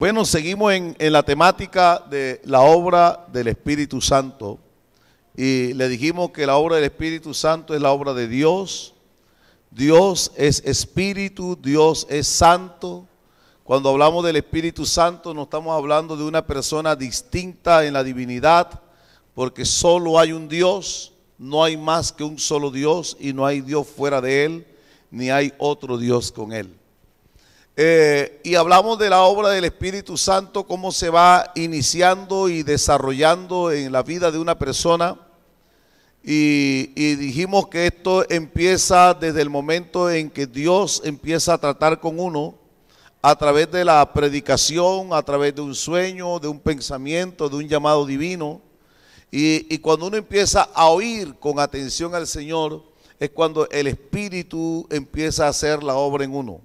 Bueno, seguimos en la temática de la obra del Espíritu Santo y le dijimos que la obra del Espíritu Santo es la obra de Dios. Dios es Espíritu, Dios es Santo. Cuando hablamos del Espíritu Santo no estamos hablando de una persona distinta en la divinidad, porque solo hay un Dios, no hay más que un solo Dios y no hay Dios fuera de Él, ni hay otro Dios con Él. Y hablamos de la obra del Espíritu Santo, cómo se va iniciando y desarrollando en la vida de una persona. Y dijimos que esto empieza desde el momento en que Dios empieza a tratar con uno, a través de la predicación, a través de un sueño, de un pensamiento, de un llamado divino. Y cuando uno empieza a oír con atención al Señor, es cuando el Espíritu empieza a hacer la obra en uno.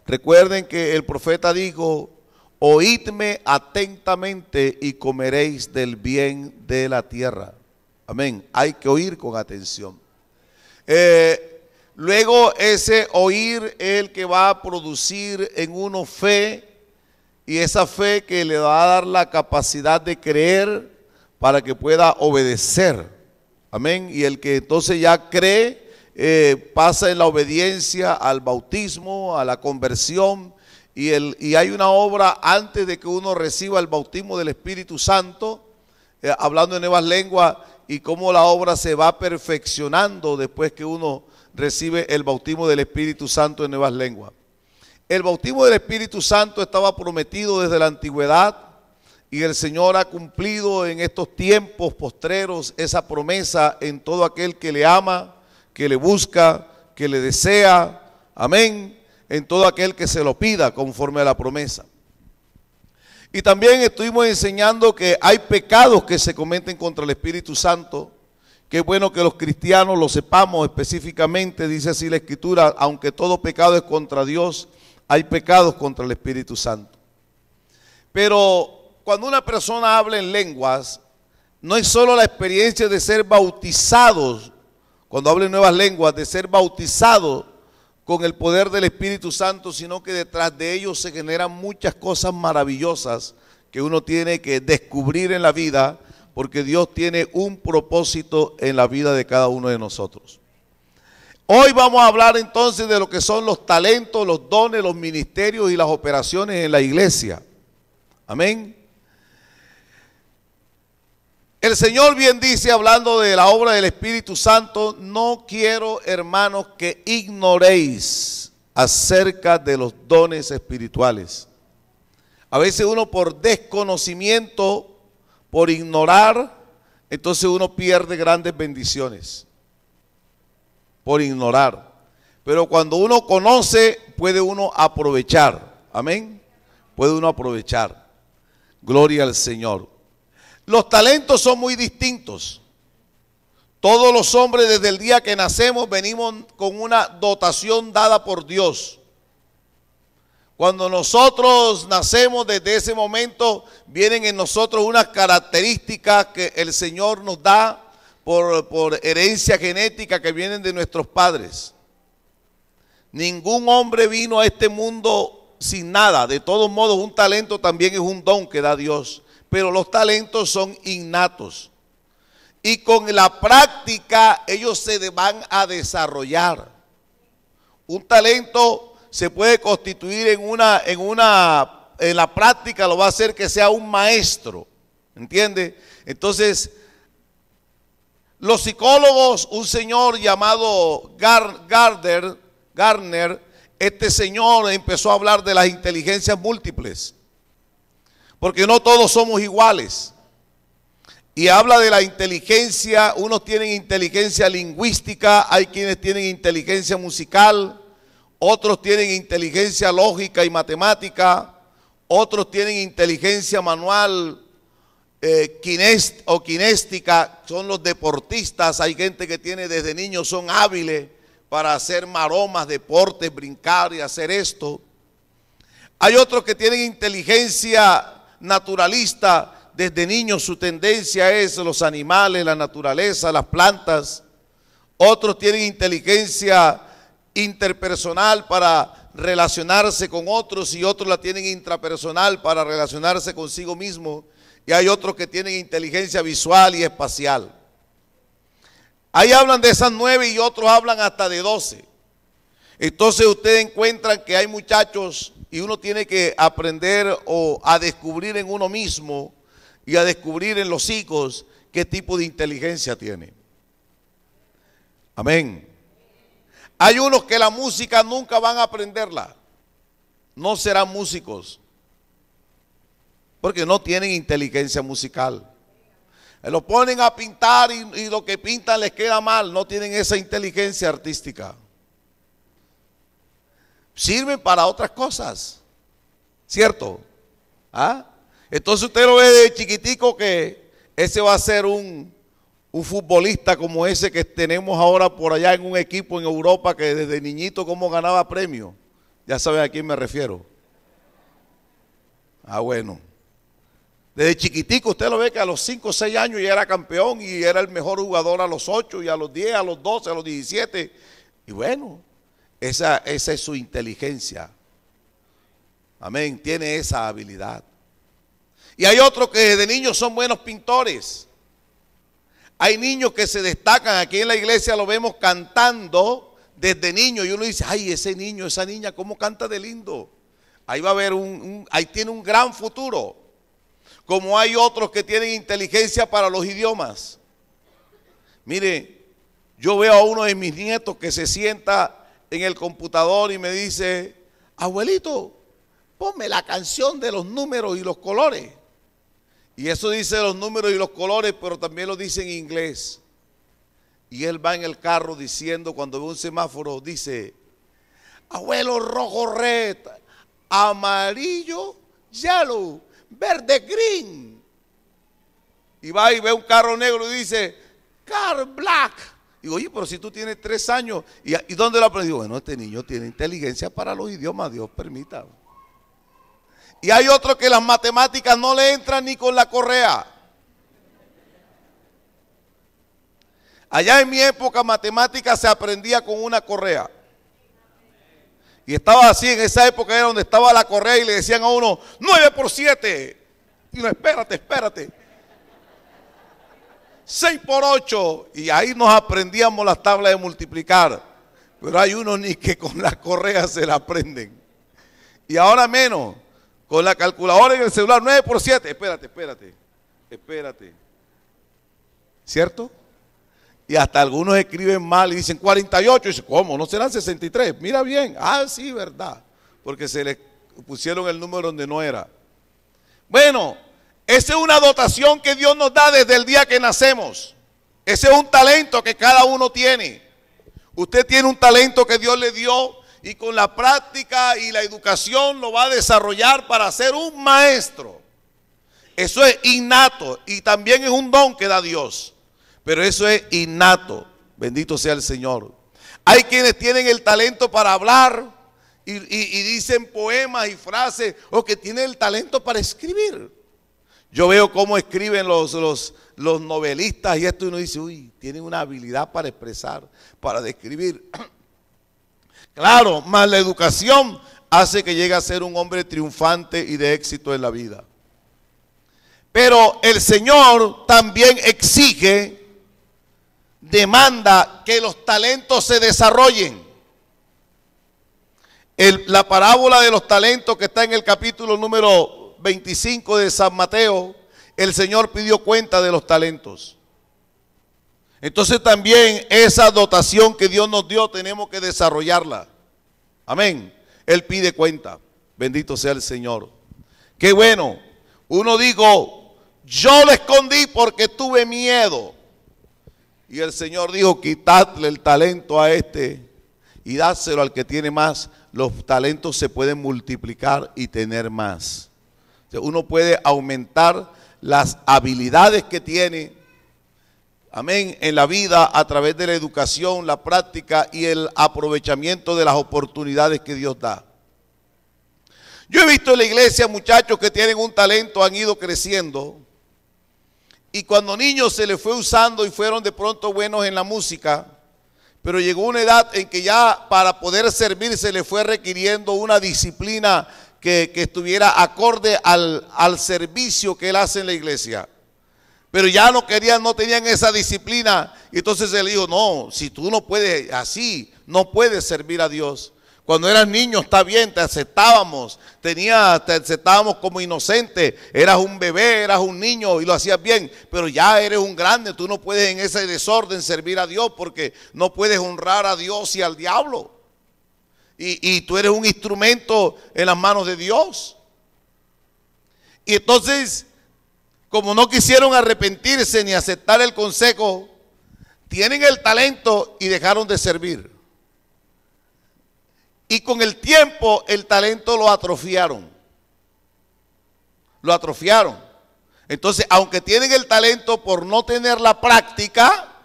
Recuerden que el profeta dijo: oídme atentamente y comeréis del bien de la tierra. Amén. Hay que oír con atención. Luego ese oír es el que va a producir en uno fe, y esa fe que le va a dar la capacidad de creer para que pueda obedecer. Amén. Y el que entonces ya cree, pasa en la obediencia al bautismo, a la conversión, y hay una obra antes de que uno reciba el bautismo del Espíritu Santo, hablando en nuevas lenguas, y cómo la obra se va perfeccionando después que uno recibe el bautismo del Espíritu Santo en nuevas lenguas. El bautismo del Espíritu Santo estaba prometido desde la antigüedad, y el Señor ha cumplido en estos tiempos postreros esa promesa en todo aquel que le ama, que le busca, que le desea, amén, en todo aquel que se lo pida conforme a la promesa. Y también estuvimos enseñando que hay pecados que se cometen contra el Espíritu Santo, que es bueno que los cristianos lo sepamos específicamente. Dice así la Escritura: aunque todo pecado es contra Dios, hay pecados contra el Espíritu Santo. Pero cuando una persona habla en lenguas, no es solo la experiencia de ser bautizados. Cuando habla en nuevas lenguas, de ser bautizado con el poder del Espíritu Santo, sino que detrás de ellos se generan muchas cosas maravillosas que uno tiene que descubrir en la vida, porque Dios tiene un propósito en la vida de cada uno de nosotros. Hoy vamos a hablar entonces de lo que son los talentos, los dones, los ministerios y las operaciones en la iglesia. Amén. El Señor bien dice, hablando de la obra del Espíritu Santo: no quiero, hermanos, que ignoréis acerca de los dones espirituales. A veces uno por desconocimiento, por ignorar, entonces uno pierde grandes bendiciones. Por ignorar. Pero cuando uno conoce, puede uno aprovechar. Amén. Puede uno aprovechar. Gloria al Señor. Los talentos son muy distintos. Todos los hombres desde el día que nacemos venimos con una dotación dada por Dios. Cuando nosotros nacemos, desde ese momento vienen en nosotros unas características que el Señor nos da por herencia genética, que vienen de nuestros padres. Ningún hombre vino a este mundo sin nada. De todos modos, un talento también es un don que da Dios. Pero los talentos son innatos, y con la práctica ellos se van a desarrollar. Un talento se puede constituir en la práctica lo va a hacer que sea un maestro, ¿entiende? Entonces, los psicólogos, un señor llamado Gardner, este señor empezó a hablar de las inteligencias múltiples. Porque no todos somos iguales. Y habla de la inteligencia. Unos tienen inteligencia lingüística, hay quienes tienen inteligencia musical, otros tienen inteligencia lógica y matemática, otros tienen inteligencia manual kinéstica, son los deportistas. Hay gente que tiene desde niños, son hábiles para hacer maromas, deportes, brincar y hacer esto. Hay otros que tienen inteligencia naturalista, desde niños su tendencia es los animales, la naturaleza, las plantas. Otros tienen inteligencia interpersonal para relacionarse con otros y otros la tienen intrapersonal para relacionarse consigo mismo, y hay otros que tienen inteligencia visual y espacial. Ahí hablan de esas 9 y otros hablan hasta de 12. Entonces ustedes encuentran que hay muchachos y uno tiene que aprender o a descubrir en uno mismo y a descubrir en los hijos qué tipo de inteligencia tiene. Amén. Hay unos que la música nunca van a aprenderla, no serán músicos, porque no tienen inteligencia musical. Lo ponen a pintar y lo que pintan les queda mal, no tienen esa inteligencia artística. Sirven para otras cosas, ¿cierto? ¿Ah? Entonces usted lo ve de chiquitico que ese va a ser un futbolista como ese que tenemos ahora por allá en un equipo en Europa, que desde niñito como ganaba premios. Ya saben a quién me refiero. Ah, bueno. Desde chiquitico usted lo ve que a los 5 o 6 años ya era campeón y era el mejor jugador a los 8 y a los 10, a los 12, a los 17. Y bueno, esa es su inteligencia. Amén, tiene esa habilidad. Y hay otros que desde niños son buenos pintores. Hay niños que se destacan, aquí en la iglesia lo vemos cantando desde niño y uno dice, ay, ese niño, esa niña, ¿cómo canta de lindo? Ahí va a haber ahí tiene un gran futuro. Como hay otros que tienen inteligencia para los idiomas. Mire, yo veo a uno de mis nietos que se sienta en el computador y me dice, abuelito, ponme la canción de los números y los colores. Y eso dice los números y los colores, pero también lo dice en inglés. Y él va en el carro diciendo, cuando ve un semáforo, dice, abuelo, rojo, red, amarillo, yellow, verde, green. Y va y ve un carro negro y dice, car black. Digo, oye, pero si tú tienes 3 años, ¿y dónde lo aprendió? Bueno, este niño tiene inteligencia para los idiomas, Dios permita. Y hay otros que las matemáticas no le entran ni con la correa. Allá en mi época matemáticas se aprendía con una correa. Y estaba así, en esa época era donde estaba la correa y le decían a uno, 9 por 7. Y no, espérate. 6 por 8. Y ahí nos aprendíamos las tablas de multiplicar. Pero hay unos ni que con la correa se la aprenden. Y ahora menos. Con la calculadora en el celular, 9 por 7, espérate. ¿Cierto? Y hasta algunos escriben mal y dicen 48, y dicen, ¿cómo? ¿No serán 63? Mira bien, sí, verdad, porque se les pusieron el número donde no era. Bueno, esa es una dotación que Dios nos da desde el día que nacemos. Ese es un talento que cada uno tiene. Usted tiene un talento que Dios le dio, y con la práctica y la educación lo va a desarrollar para ser un maestro. Eso es innato y también es un don que da Dios. Pero eso es innato. Bendito sea el Señor. Hay quienes tienen el talento para hablar y dicen poemas y frases, o que tienen el talento para escribir. Yo veo cómo escriben los novelistas y esto, y uno dice, uy, tienen una habilidad para expresar, para describir. Claro, más la educación hace que llegue a ser un hombre triunfante y de éxito en la vida. Pero el Señor también exige, demanda que los talentos se desarrollen. La parábola de los talentos que está en el capítulo número 25 de San Mateo, el Señor pidió cuenta de los talentos. Entonces también esa dotación que Dios nos dio tenemos que desarrollarla. Amén. Él pide cuenta. Bendito sea el Señor. Qué bueno. Uno dijo, yo lo escondí porque tuve miedo. Y el Señor dijo, quitadle el talento a este y dáselo al que tiene más. Los talentos se pueden multiplicar y tener más. O sea, uno puede aumentar las habilidades que tiene. Amén, en la vida a través de la educación, la práctica y el aprovechamiento de las oportunidades que Dios da. Yo he visto en la iglesia muchachos que tienen un talento, han ido creciendo, y cuando niños se les fue usando y fueron de pronto buenos en la música, pero llegó una edad en que ya para poder servir se le fue requiriendo una disciplina que estuviera acorde al servicio que él hace en la iglesia. Pero ya no tenían esa disciplina. Y entonces él dijo, no, si tú no puedes así, no puedes servir a Dios. Cuando eras niño está bien, te aceptábamos, te aceptábamos como inocente, eras un bebé, eras un niño y lo hacías bien, pero ya eres un grande, tú no puedes en ese desorden servir a Dios porque no puedes honrar a Dios y al diablo. Y tú eres un instrumento en las manos de Dios. Y entonces, como no quisieron arrepentirse ni aceptar el consejo, tienen el talento y dejaron de servir. Y con el tiempo el talento lo atrofiaron. Lo atrofiaron. Entonces, aunque tienen el talento, por no tener la práctica,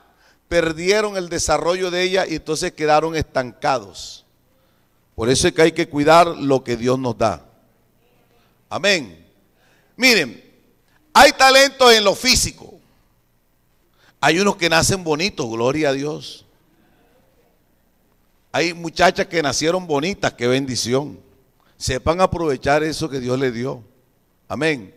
perdieron el desarrollo de ella y entonces quedaron estancados. Por eso es que hay que cuidar lo que Dios nos da. Amén. Miren, hay talentos en lo físico. Hay unos que nacen bonitos, gloria a Dios. Hay muchachas que nacieron bonitas, qué bendición. Sepan aprovechar eso que Dios les dio. Amén.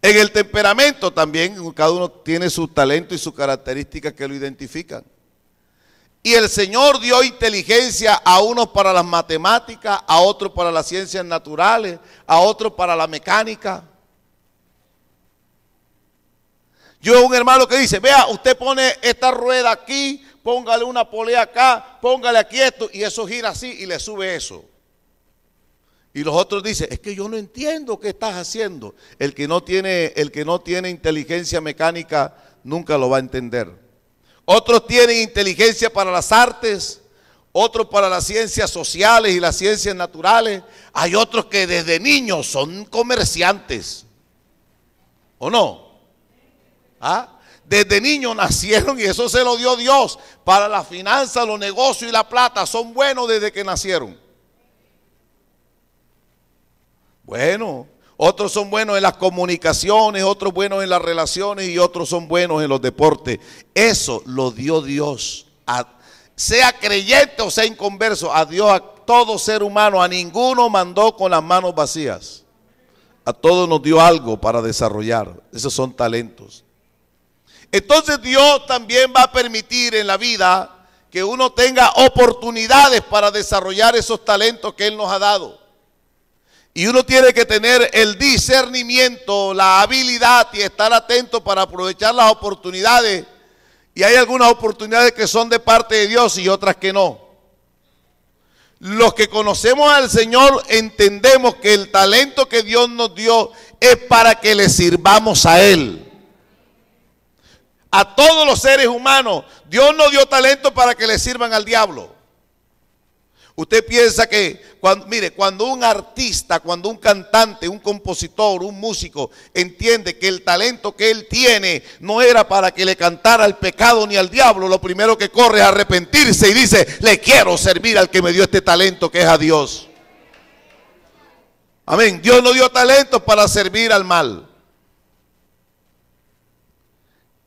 En el temperamento también, cada uno tiene su talento y sus características que lo identifican. Y el Señor dio inteligencia a unos para las matemáticas, a otros para las ciencias naturales, a otros para la mecánica. Yo un hermano que dice, vea, usted pone esta rueda aquí, póngale una polea acá, póngale aquí esto, y eso gira así y le sube eso. Y los otros dicen, es que yo no entiendo qué estás haciendo. El que no tiene inteligencia mecánica nunca lo va a entender. Otros tienen inteligencia para las artes, otros para las ciencias sociales y las ciencias naturales. Hay otros que desde niños son comerciantes. ¿O no? ¿Ah? Desde niños nacieron y eso se lo dio Dios. Para la finanza, los negocios y la plata son buenos desde que nacieron. Bueno, otros son buenos en las comunicaciones, otros buenos en las relaciones y otros son buenos en los deportes. Eso lo dio Dios. Sea creyente o sea inconverso, a Dios, a todo ser humano, a ninguno mandó con las manos vacías. A todos nos dio algo para desarrollar. Esos son talentos. Entonces Dios también va a permitir en la vida que uno tenga oportunidades para desarrollar esos talentos que Él nos ha dado. Y uno tiene que tener el discernimiento, la habilidad y estar atento para aprovechar las oportunidades. Y hay algunas oportunidades que son de parte de Dios y otras que no. Los que conocemos al Señor entendemos que el talento que Dios nos dio es para que le sirvamos a Él. A todos los seres humanos, Dios nos dio talento para que le sirvan al diablo. Usted piensa que, cuando un artista, cuando un cantante, un compositor, un músico entiende que el talento que él tiene no era para que le cantara al pecado ni al diablo, lo primero que corre es arrepentirse y dice, le quiero servir al que me dio este talento que es a Dios. Amén. Dios no dio talentos para servir al mal.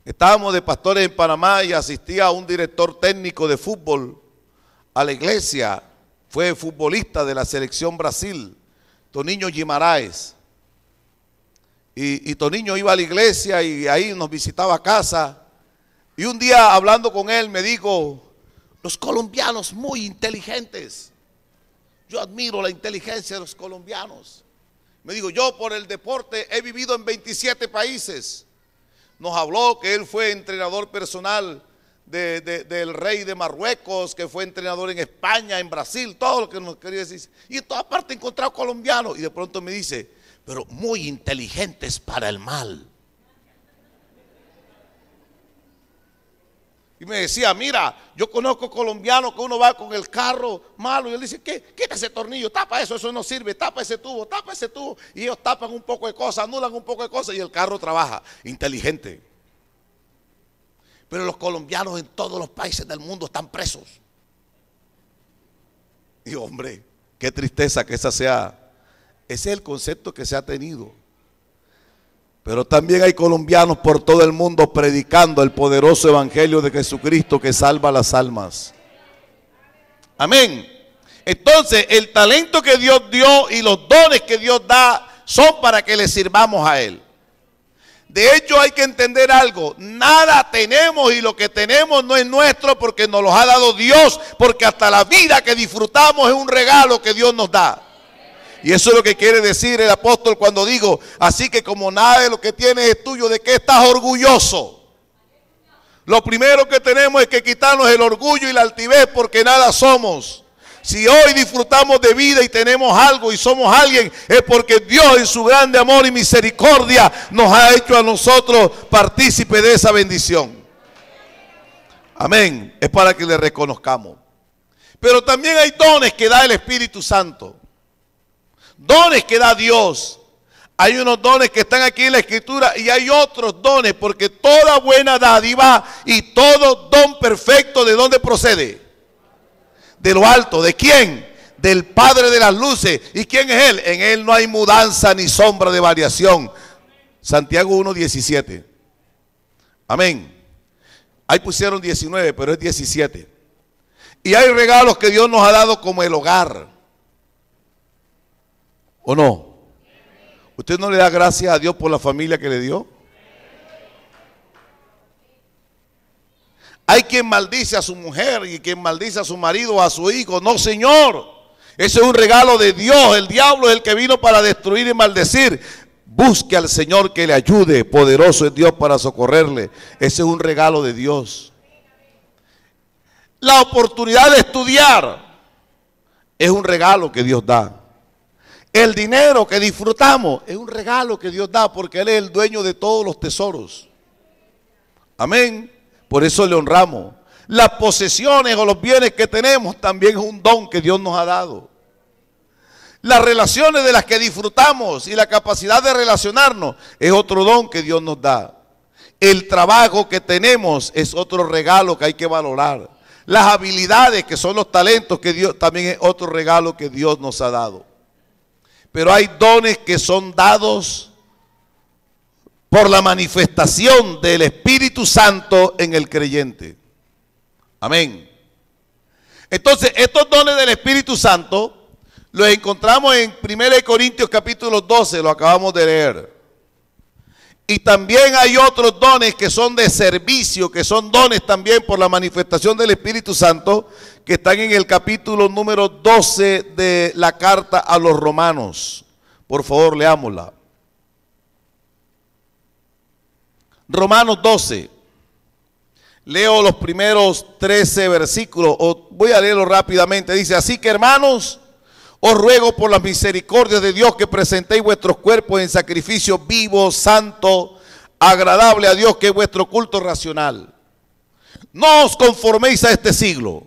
Estábamos de pastores en Panamá y asistía a un director técnico de fútbol a la iglesia. Fue futbolista de la selección Brasil, Toninho Guimaraes. Y Toninho iba a la iglesia y ahí nos visitaba a casa. Y un día hablando con él me dijo, los colombianos muy inteligentes. Yo admiro la inteligencia de los colombianos. Me dijo, yo por el deporte he vivido en 27 países. Nos habló que él fue entrenador personal del rey de Marruecos, que fue entrenador en España, en Brasil, todo lo que nos quería decir. Y en todas partes he encontrado colombianos. Y de pronto me dice, pero muy inteligentes para el mal. Y me decía, mira, yo conozco colombianos que uno va con el carro malo y él dice, ¿qué? Quita ese tornillo, tapa eso no sirve, tapa ese tubo. Y ellos tapan un poco de cosas, anulan un poco de cosas y el carro trabaja, inteligente. Pero los colombianos en todos los países del mundo están presos. Y hombre, qué tristeza que ese es el concepto que se ha tenido. Pero también hay colombianos por todo el mundo predicando el poderoso evangelio de Jesucristo que salva las almas. Amén. Entonces, el talento que Dios dio y los dones que Dios da son para que le sirvamos a Él. De hecho, hay que entender algo. Nada tenemos y lo que tenemos no es nuestro porque nos lo ha dado Dios. Porque hasta la vida que disfrutamos es un regalo que Dios nos da. Y eso es lo que quiere decir el apóstol cuando digo, así que como nada de lo que tienes es tuyo, ¿de qué estás orgulloso? Lo primero que tenemos es que quitarnos el orgullo y la altivez porque nada somos. Si hoy disfrutamos de vida y tenemos algo y somos alguien, es porque Dios en su grande amor y misericordia nos ha hecho a nosotros partícipes de esa bendición. Amén. Es para que le reconozcamos. Pero también hay dones que da el Espíritu Santo. Dones que da Dios. Hay unos dones que están aquí en la Escritura y hay otros dones, porque toda buena dádiva y todo don perfecto, ¿de dónde procede? De lo alto. ¿De quién? Del Padre de las luces. ¿Y quién es Él? En Él no hay mudanza ni sombra de variación. Santiago 1:17. Amén. Ahí pusieron 19, pero es 17. Y hay regalos que Dios nos ha dado como el hogar. ¿O no? ¿Usted no le da gracias a Dios por la familia que le dio? Hay quien maldice a su mujer y quien maldice a su marido o a su hijo. No, Señor. Ese es un regalo de Dios. El diablo es el que vino para destruir y maldecir. Busque al Señor que le ayude. Poderoso es Dios para socorrerle. Ese es un regalo de Dios. La oportunidad de estudiar es un regalo que Dios da. El dinero que disfrutamos es un regalo que Dios da porque Él es el dueño de todos los tesoros. Amén. Por eso le honramos. Las posesiones o los bienes que tenemos también es un don que Dios nos ha dado. Las relaciones de las que disfrutamos y la capacidad de relacionarnos es otro don que Dios nos da. El trabajo que tenemos es otro regalo que hay que valorar. Las habilidades que son los talentos que Dios también es otro regalo que Dios nos ha dado. Pero hay dones que son dados por la manifestación del Espíritu Santo en el creyente. Amén. Entonces, estos dones del Espíritu Santo los encontramos en 1 Corintios capítulo 12, lo acabamos de leer. Y también hay otros dones que son de servicio, que son dones también por la manifestación del Espíritu Santo, que están en el capítulo número 12 de la carta a los Romanos. Por favor, leámosla. Romanos 12. Leo los primeros 13 versículos, o voy a leerlo rápidamente. Dice, así que hermanos, os ruego por las misericordias de Dios que presentéis vuestros cuerpos en sacrificio vivo, santo, agradable a Dios, que es vuestro culto racional. No os conforméis a este siglo,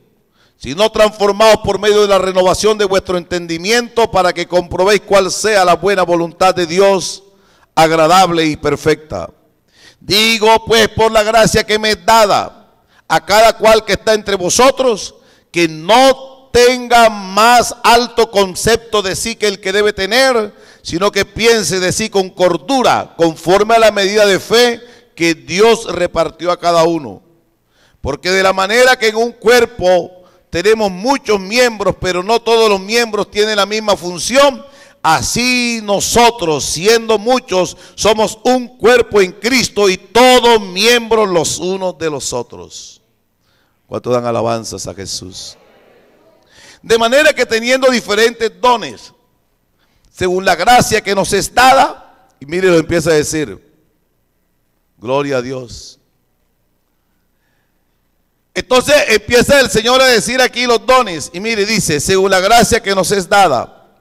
sino transformaos por medio de la renovación de vuestro entendimiento para que comprobéis cuál sea la buena voluntad de Dios, agradable y perfecta. Digo pues por la gracia que me es dada a cada cual que está entre vosotros, que no tenga más alto concepto de sí que el que debe tener, sino que piense de sí con cordura, conforme a la medida de fe que Dios repartió a cada uno. Porque de la manera que en un cuerpo tenemos muchos miembros, pero no todos los miembros tienen la misma función, así nosotros, siendo muchos, somos un cuerpo en Cristo y todos miembros los unos de los otros. ¿Cuántos dan alabanzas a Jesús? De manera que teniendo diferentes dones, según la gracia que nos es dada, y mire lo empieza a decir, gloria a Dios. Entonces empieza el Señor a decir aquí los dones, y mire, dice, según la gracia que nos es dada.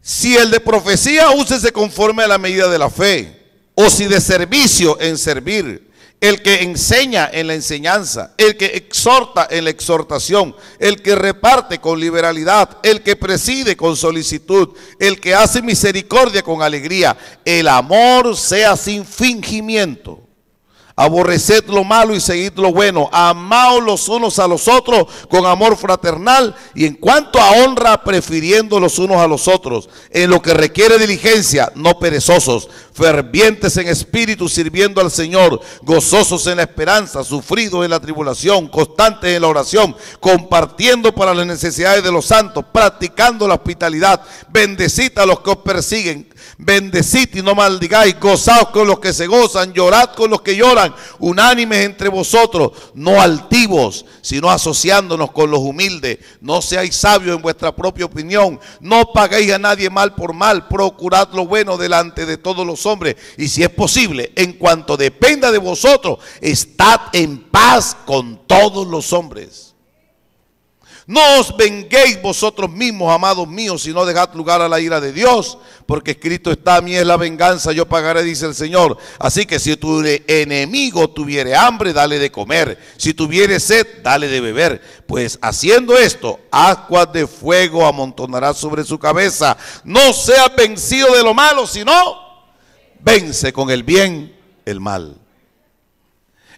Si el de profecía, úsese conforme a la medida de la fe, o si de servicio, en servir. El que enseña en la enseñanza, el que exhorta en la exhortación, el que reparte con liberalidad, el que preside con solicitud, el que hace misericordia con alegría. El amor sea sin fingimiento. Aborreced lo malo y seguid lo bueno. Amaos los unos a los otros con amor fraternal, y en cuanto a honra, prefiriendo los unos a los otros. En lo que requiere diligencia, no perezosos, fervientes en espíritu, sirviendo al Señor, gozosos en la esperanza, sufridos en la tribulación, constantes en la oración, compartiendo para las necesidades de los santos, practicando la hospitalidad. Bendecid a los que os persiguen, bendecid y no maldigáis, gozaos con los que se gozan, llorad con los que lloran, unánimes entre vosotros, no altivos, sino asociándonos con los humildes. No seáis sabios en vuestra propia opinión, no paguéis a nadie mal por mal, procurad lo bueno delante de todos los hombres, y si es posible, en cuanto dependa de vosotros, estad en paz con todos los hombres. No os venguéis vosotros mismos, amados míos, sino dejad lugar a la ira de Dios, porque escrito está: a mí es la venganza, yo pagaré, dice el Señor. Así que si tu enemigo tuviere hambre, dale de comer; si tuviere sed, dale de beber, pues haciendo esto, aguas de fuego amontonará sobre su cabeza. No sea vencido de lo malo, sino vence con el bien el mal.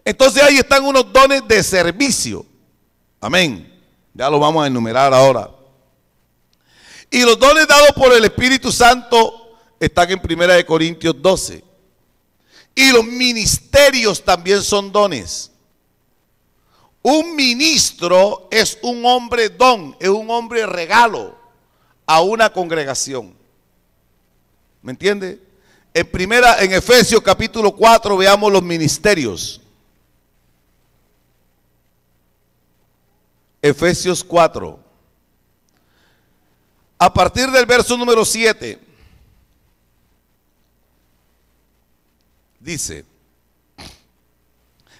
Entonces ahí están unos dones de servicio. Amén. Ya lo vamos a enumerar ahora. Y los dones dados por el Espíritu Santo están en 1 Corintios 12. Y los ministerios también son dones. Un ministro es un hombre don, es un hombre regalo a una congregación. ¿Me entiende? En Efesios capítulo 4 veamos los ministerios. Efesios 4. A partir del verso número 7. Dice: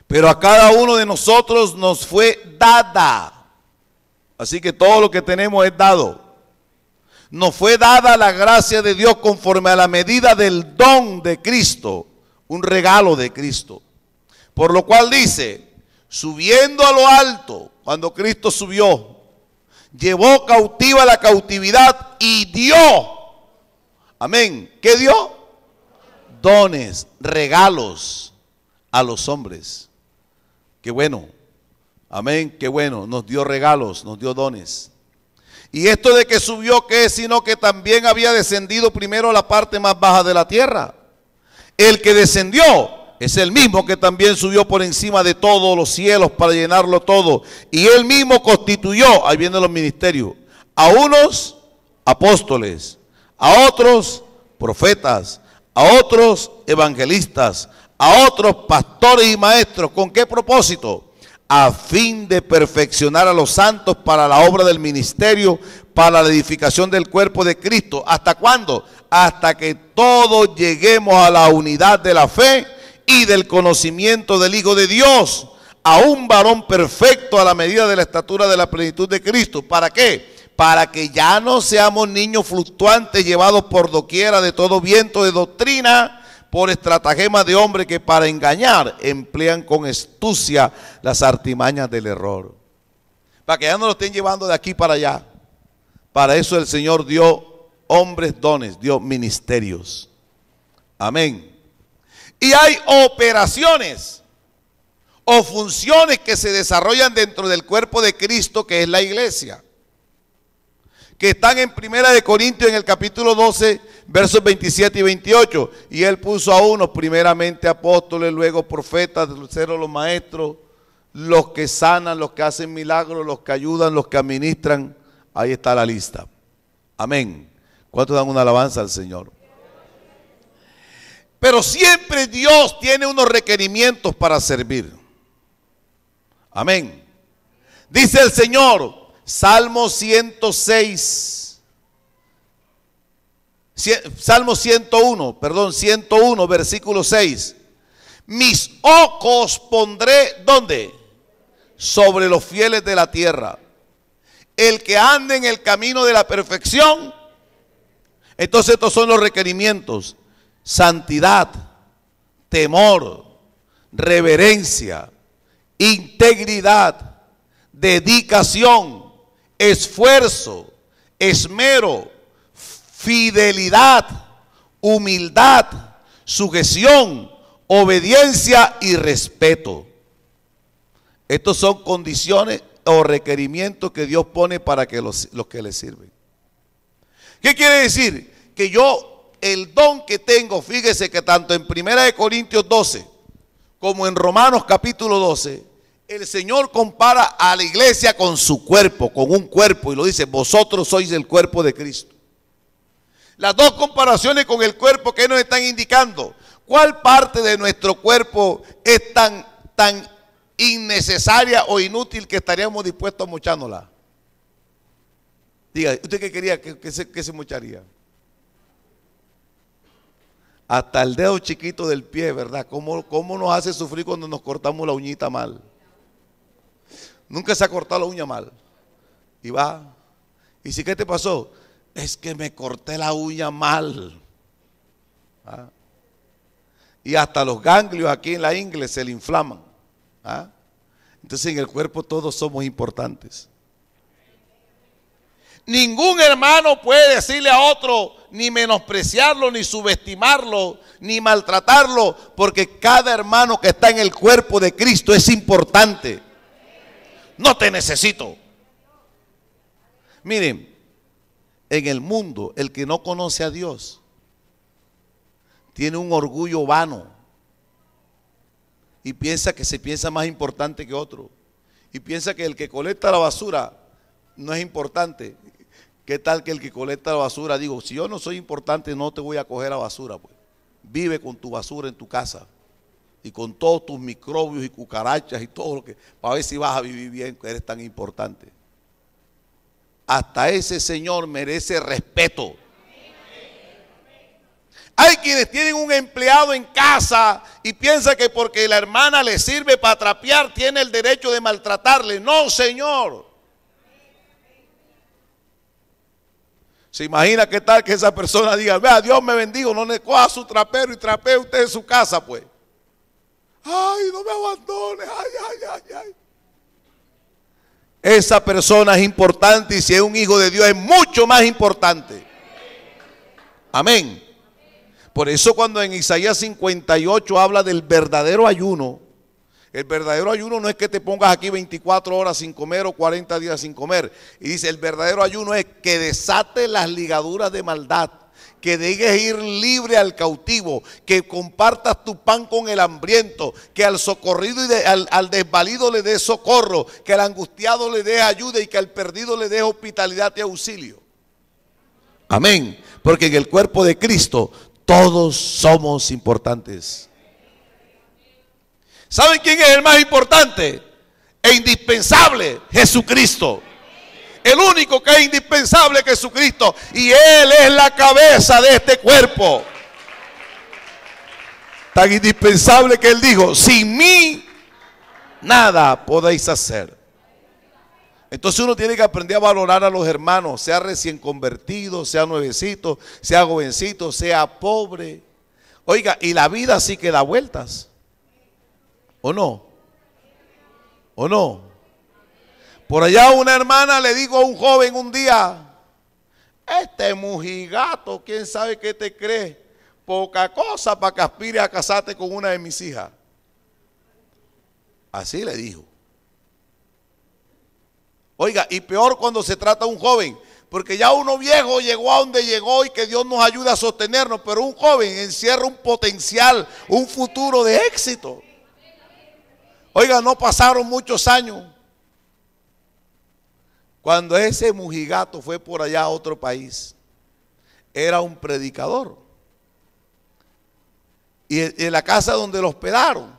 pero a cada uno de nosotros nos fue dada. Así que todo lo que tenemos es dado. Nos fue dada la gracia de Dios conforme a la medida del don de Cristo, un regalo de Cristo. Por lo cual dice: subiendo a lo alto, cuando Cristo subió, llevó cautiva la cautividad y dio. Amén. ¿Qué dio? Dones, regalos a los hombres. Qué bueno. Amén. Qué bueno. Nos dio regalos, nos dio dones. Y esto de que subió, ¿qué es? Sino que también había descendido primero a la parte más baja de la tierra. El que descendió es el mismo que también subió por encima de todos los cielos para llenarlo todo. Y él mismo constituyó, ahí vienen los ministerios, a unos apóstoles, a otros profetas, a otros evangelistas, a otros pastores y maestros. ¿Con qué propósito? A fin de perfeccionar a los santos para la obra del ministerio, para la edificación del cuerpo de Cristo. ¿Hasta cuándo? Hasta que todos lleguemos a la unidad de la fe y del conocimiento del Hijo de Dios, a un varón perfecto a la medida de la estatura de la plenitud de Cristo. ¿Para qué? Para que ya no seamos niños fluctuantes llevados por doquiera de todo viento de doctrina, por estratagema de hombre que para engañar emplean con astucia las artimañas del error. Para que ya no lo estén llevando de aquí para allá. Para eso el Señor dio hombres dones, dio ministerios. Amén. Y hay operaciones o funciones que se desarrollan dentro del cuerpo de Cristo, que es la iglesia, que están en 1 Corintios en el capítulo 12, versos 27 y 28. Y él puso a unos primeramente apóstoles, luego profetas, tercero los maestros, los que sanan, los que hacen milagros, los que ayudan, los que administran. Ahí está la lista. Amén. ¿Cuántos dan una alabanza al Señor? Pero siempre Dios tiene unos requerimientos para servir. Amén. Dice el Señor, Salmo 106, Salmo 101, versículo 6. Mis ojos pondré, ¿dónde? Sobre los fieles de la tierra. El que ande en el camino de la perfección. Entonces estos son los requerimientos: santidad, temor, reverencia, integridad, dedicación, esfuerzo, esmero, fidelidad, humildad, sujeción, obediencia y respeto. Estos son condiciones o requerimientos que Dios pone para que los que le sirven. ¿Qué quiere decir? Que yo el don que tengo, fíjese que tanto en 1 Corintios 12 como en Romanos capítulo 12, el Señor compara a la iglesia con su cuerpo, con un cuerpo, y lo dice: vosotros sois el cuerpo de Cristo. Las dos comparaciones con el cuerpo, ¿qué nos están indicando? ¿Cuál parte de nuestro cuerpo es tan innecesaria o inútil que estaríamos dispuestos a mochárnosla? Diga, ¿usted qué quería que se mocharía? Hasta el dedo chiquito del pie, ¿verdad? ¿Cómo nos hace sufrir cuando nos cortamos la uñita mal? Nunca se ha cortado la uña mal. Y va. ¿Y si qué te pasó? Es que me corté la uña mal. ¿Ah? Y hasta los ganglios aquí en la ingle se le inflaman. ¿Ah? Entonces en el cuerpo todos somos importantes. Ningún hermano puede decirle a otro, ni menospreciarlo, ni subestimarlo, ni maltratarlo, porque cada hermano que está en el cuerpo de Cristo es importante. No te necesito. Miren, en el mundo, el que no conoce a Dios tiene un orgullo vano y piensa que se piensa más importante que otro, y piensa que el que colecta la basura no es importante. ¿Qué tal que el que colecta la basura, digo, si yo no soy importante, no te voy a coger la basura, pues? Vive con tu basura en tu casa y con todos tus microbios y cucarachas y todo lo que, para ver si vas a vivir bien, que eres tan importante. Hasta ese señor merece respeto. Hay quienes tienen un empleado en casa y piensan que porque la hermana le sirve para trapear tiene el derecho de maltratarle. No, señor. ¿Se imagina qué tal que esa persona diga: vea, Dios me bendiga, no le coja su trapero y trapee usted en su casa, pues? Ay, no me abandones, ay. Esa persona es importante, y si es un hijo de Dios es mucho más importante. Amén. Por eso cuando en Isaías 58 habla del verdadero ayuno, el verdadero ayuno no es que te pongas aquí 24 horas sin comer o 40 días sin comer. Y dice, el verdadero ayuno es que desate las ligaduras de maldad, que dejes ir libre al cautivo, que compartas tu pan con el hambriento, que al socorrido y al desvalido le des socorro, que al angustiado le des ayuda y que al perdido le des hospitalidad y auxilio. Amén. Porque en el cuerpo de Cristo todos somos importantes. ¿Saben quién es el más importante e indispensable? Jesucristo. El único que es indispensable es Jesucristo, y Él es la cabeza de este cuerpo. Tan indispensable que Él dijo: sin mí nada podéis hacer. Entonces uno tiene que aprender a valorar a los hermanos, sea recién convertido, sea nuevecito, sea jovencito, sea pobre. Oiga, y la vida sí que da vueltas. ¿O no? ¿O no? Por allá una hermana le dijo a un joven un día: este mujigato, ¿quién sabe qué te cree? Poca cosa para que aspire a casarte con una de mis hijas. Así le dijo. Oiga, y peor cuando se trata de un joven, porque ya uno viejo llegó a donde llegó y que Dios nos ayude a sostenernos, pero un joven encierra un potencial, un futuro de éxito. Oiga, no pasaron muchos años cuando ese mujigato fue por allá a otro país. Era un predicador. Y en la casa donde lo hospedaron,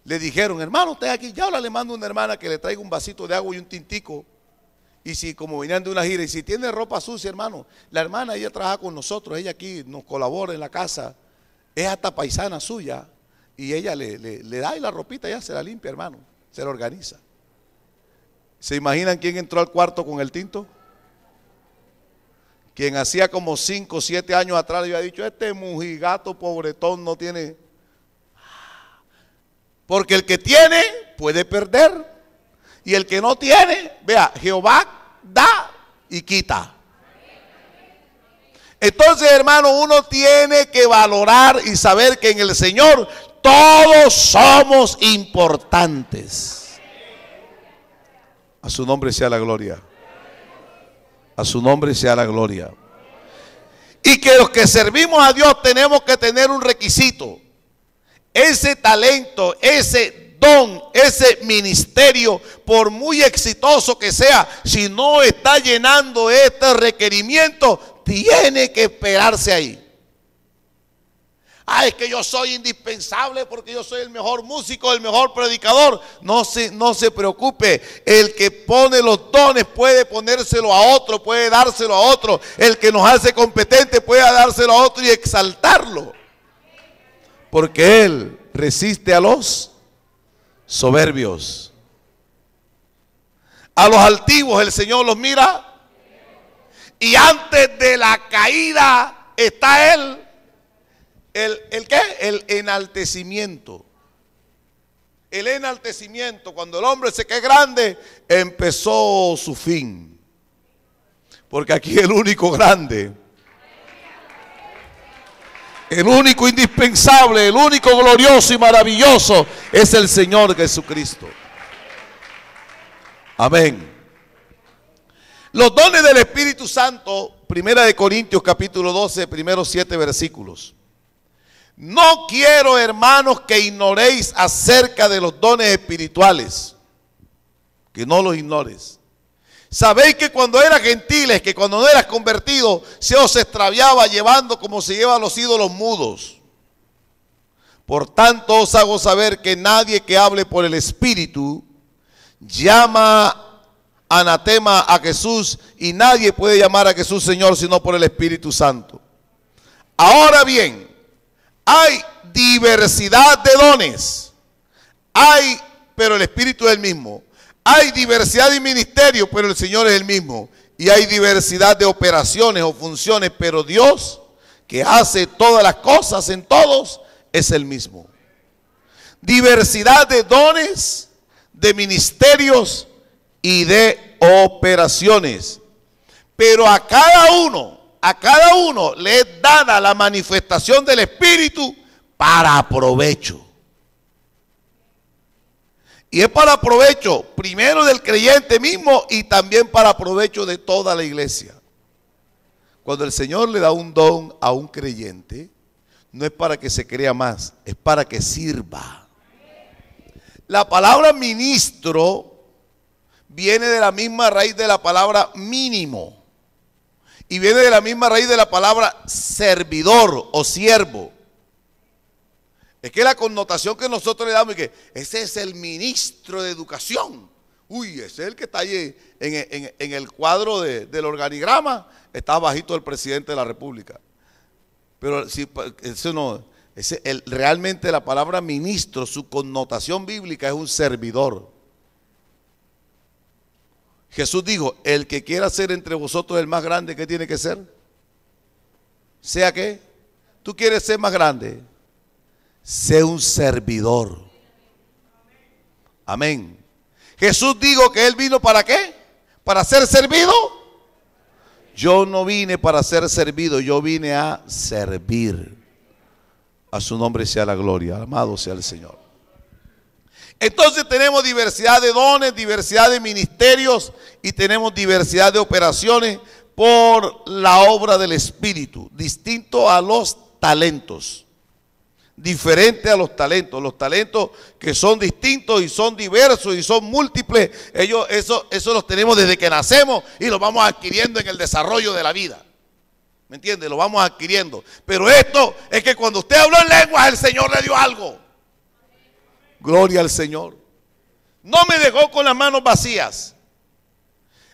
le dijeron: hermano, usted aquí, ya ahora le mando a una hermana que le traiga un vasito de agua y un tintico. Y si, como venían de una gira, y si tiene ropa sucia, hermano, la hermana, ella trabaja con nosotros, ella aquí nos colabora en la casa, es hasta paisana suya. Y ella le da y la ropita ya se la limpia, hermano, se la organiza. ¿Se imaginan quién entró al cuarto con el tinto? Quien hacía como 5 o 7 años atrás le había dicho: este mujigato pobretón no tiene. Porque el que tiene puede perder, y el que no tiene, vea, Jehová da y quita. Entonces, hermano, uno tiene que valorar y saber que en el Señor todos somos importantes. A su nombre sea la gloria. A su nombre sea la gloria. Y que los que servimos a Dios tenemos que tener un requisito. Ese talento, ese don, ese ministerio, por muy exitoso que sea, si no está llenando este requerimiento, tiene que esperarse ahí. Es que yo soy indispensable porque yo soy el mejor músico, el mejor predicador. No se preocupe. El que pone los dones puede ponérselo a otro, puede dárselo a otro. El que nos hace competente puede dárselo a otro y exaltarlo. Porque Él resiste a los soberbios. A los altivos el Señor los mira. Y antes de la caída está Él. ¿El qué? El enaltecimiento. El enaltecimiento. Cuando el hombre se quede grande, empezó su fin. Porque aquí el único grande, el único indispensable, el único glorioso y maravilloso es el Señor Jesucristo. Amén. Los dones del Espíritu Santo, 1 Corintios capítulo 12, primeros 7 versículos. No quiero, hermanos, que ignoréis acerca de los dones espirituales, que no los ignores. Sabéis que cuando eras gentiles, que cuando no eras convertido, se os extraviaba llevando como se llevan los ídolos mudos. Por tanto os hago saber que nadie que hable por el Espíritu llama anatema a Jesús, y nadie puede llamar a Jesús Señor sino por el Espíritu Santo. Ahora bien, hay diversidad de dones, pero el Espíritu es el mismo. Hay diversidad de ministerios, pero el Señor es el mismo. Y hay diversidad de operaciones o funciones, pero Dios, que hace todas las cosas en todos, es el mismo. Diversidad de dones, de ministerios y de operaciones. Pero a cada uno le es dada la manifestación del Espíritu para provecho. Y es para provecho primero del creyente mismo y también para provecho de toda la iglesia. Cuando el Señor le da un don a un creyente, no es para que se crea más, es para que sirva. La palabra ministro viene de la misma raíz de la palabra mínimo. Y viene de la misma raíz de la palabra servidor o siervo. Es que la connotación que nosotros le damos es que ese es el ministro de educación. Ese es el que está ahí en el cuadro del organigrama. Está bajito el presidente de la República. Pero si, eso no, realmente la palabra ministro, su connotación bíblica es un servidor. Jesús dijo, el que quiera ser entre vosotros el más grande, ¿qué tiene que ser? ¿Sea qué? ¿Tú quieres ser más grande? Sé un servidor. Amén. Jesús dijo que Él vino ¿para qué? ¿Para ser servido? Yo no vine para ser servido, yo vine a servir. A su nombre sea la gloria, amado sea el Señor. Entonces tenemos diversidad de dones, diversidad de ministerios y tenemos diversidad de operaciones por la obra del Espíritu, distinto a los talentos, diferente a los talentos que son distintos y son diversos y son múltiples. Eso los tenemos desde que nacemos y los vamos adquiriendo en el desarrollo de la vida. ¿Me entiende? Lo vamos adquiriendo. Pero esto es que cuando usted habló en lenguas, el Señor le dio algo. Gloria al Señor. No me dejó con las manos vacías.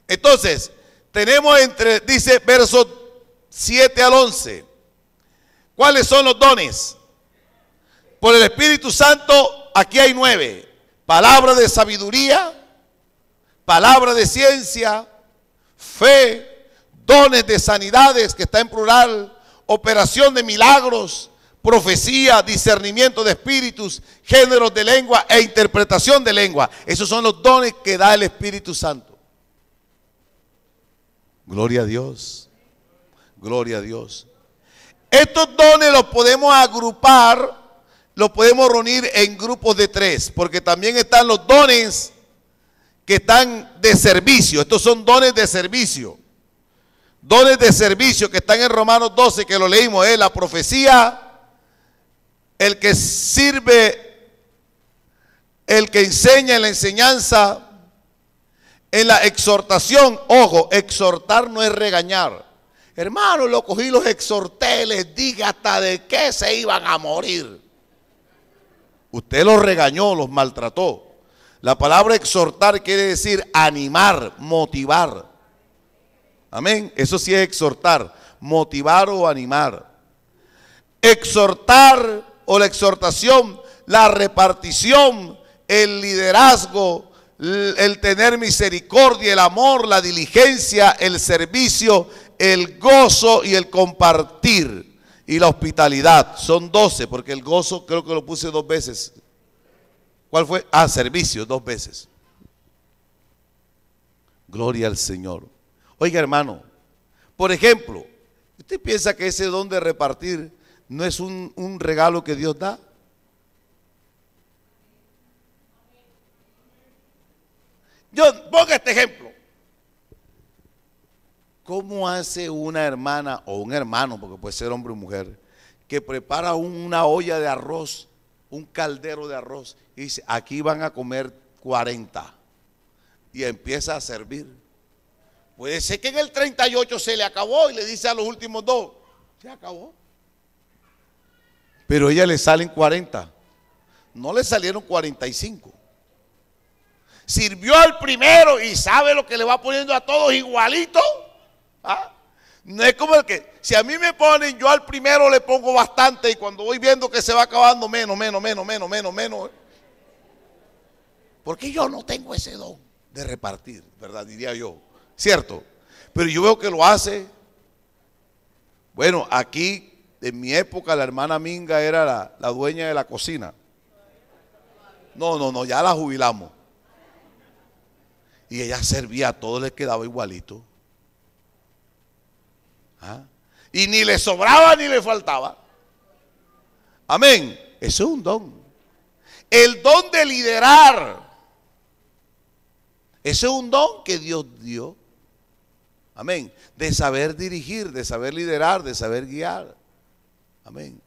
Entonces, tenemos dice versos 7 al 11. ¿Cuáles son los dones? Por el Espíritu Santo, aquí hay 9. Palabra de sabiduría, palabra de ciencia, fe, dones de sanidades, que está en plural, operación de milagros, profecía, discernimiento de espíritus, géneros de lengua e interpretación de lengua. Esos son los dones que da el Espíritu Santo. Gloria a Dios. Gloria a Dios. Estos dones los podemos agrupar, los podemos reunir en grupos de 3, porque también están los dones que están de servicio. Estos son dones de servicio. Dones de servicio que están en Romanos 12, que lo leímos, es la profecía, el que sirve, el que enseña en la enseñanza, en la exhortación. Ojo, exhortar no es regañar. Hermano, lo cogí, los exhorté, les dije hasta de qué se iban a morir. Usted los regañó, los maltrató. La palabra exhortar quiere decir animar, motivar. Amén. Eso sí es exhortar, motivar o animar. Exhortar o la exhortación, la repartición, el liderazgo, el tener misericordia, el amor, la diligencia, el servicio, el gozo y el compartir y la hospitalidad. Son 12, porque el gozo creo que lo puse 2 veces. ¿Cuál fue? Ah, servicio, 2 veces. Gloria al Señor. Oiga, hermano, por ejemplo, ¿usted piensa que ese don de repartir no es un regalo que Dios da? Yo ponga este ejemplo. ¿Cómo hace una hermana o un hermano, porque puede ser hombre o mujer, que prepara una olla de arroz, un caldero de arroz, y dice, aquí van a comer 40, y empieza a servir? Puede ser que en el 38 se le acabó y le dice a los últimos 2, se acabó. Pero a ella le salen 40, no le salieron 45. Sirvió al primero y sabe lo que le va poniendo a todos igualito. ¿Ah? No es como el que, si a mí me ponen, yo al primero le pongo bastante y cuando voy viendo que se va acabando, menos. Porque yo no tengo ese don de repartir, ¿verdad? Diría yo, ¿cierto? Pero yo veo que lo hace. Bueno, aquí en mi época la hermana Minga era la dueña de la cocina. No, ya la jubilamos. Y ella servía, a todos les quedaba igualito. ¿Ah? Y ni le sobraba ni le faltaba. Amén. Eso es un don. El don de liderar. Ese es un don que Dios dio. Amén. De saber dirigir, de saber liderar, de saber guiar. Amén.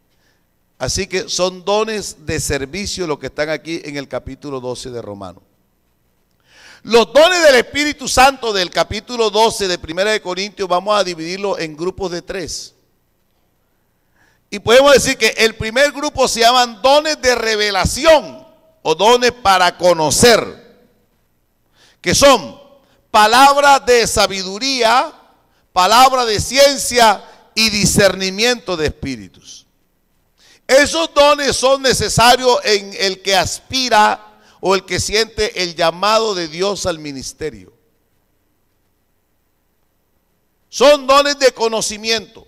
Así que son dones de servicio los que están aquí en el capítulo 12 de Romanos. Los dones del Espíritu Santo del capítulo 12 de 1 de Corintios vamos a dividirlo en grupos de 3. Y podemos decir que el primer grupo se llaman dones de revelación o dones para conocer, que son palabra de sabiduría, palabra de ciencia y discernimiento de espíritus. Esos dones son necesarios en el que aspira o el que siente el llamado de Dios al ministerio. Son dones de conocimiento.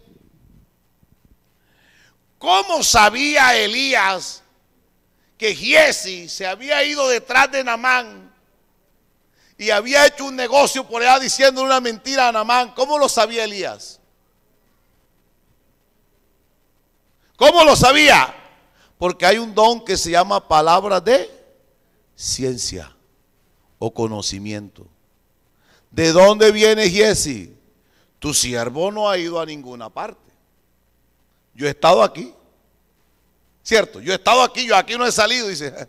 ¿Cómo sabía Elías que Giesi se había ido detrás de Naamán y había hecho un negocio por allá diciendo una mentira a Naamán? ¿Cómo lo sabía Elías? ¿Cómo lo sabía? Porque hay un don que se llama palabra de ciencia o conocimiento. ¿De dónde viene Giesi? Tu siervo no ha ido a ninguna parte. Yo he estado aquí, ¿cierto? Yo he estado aquí, yo aquí no he salido. Dice,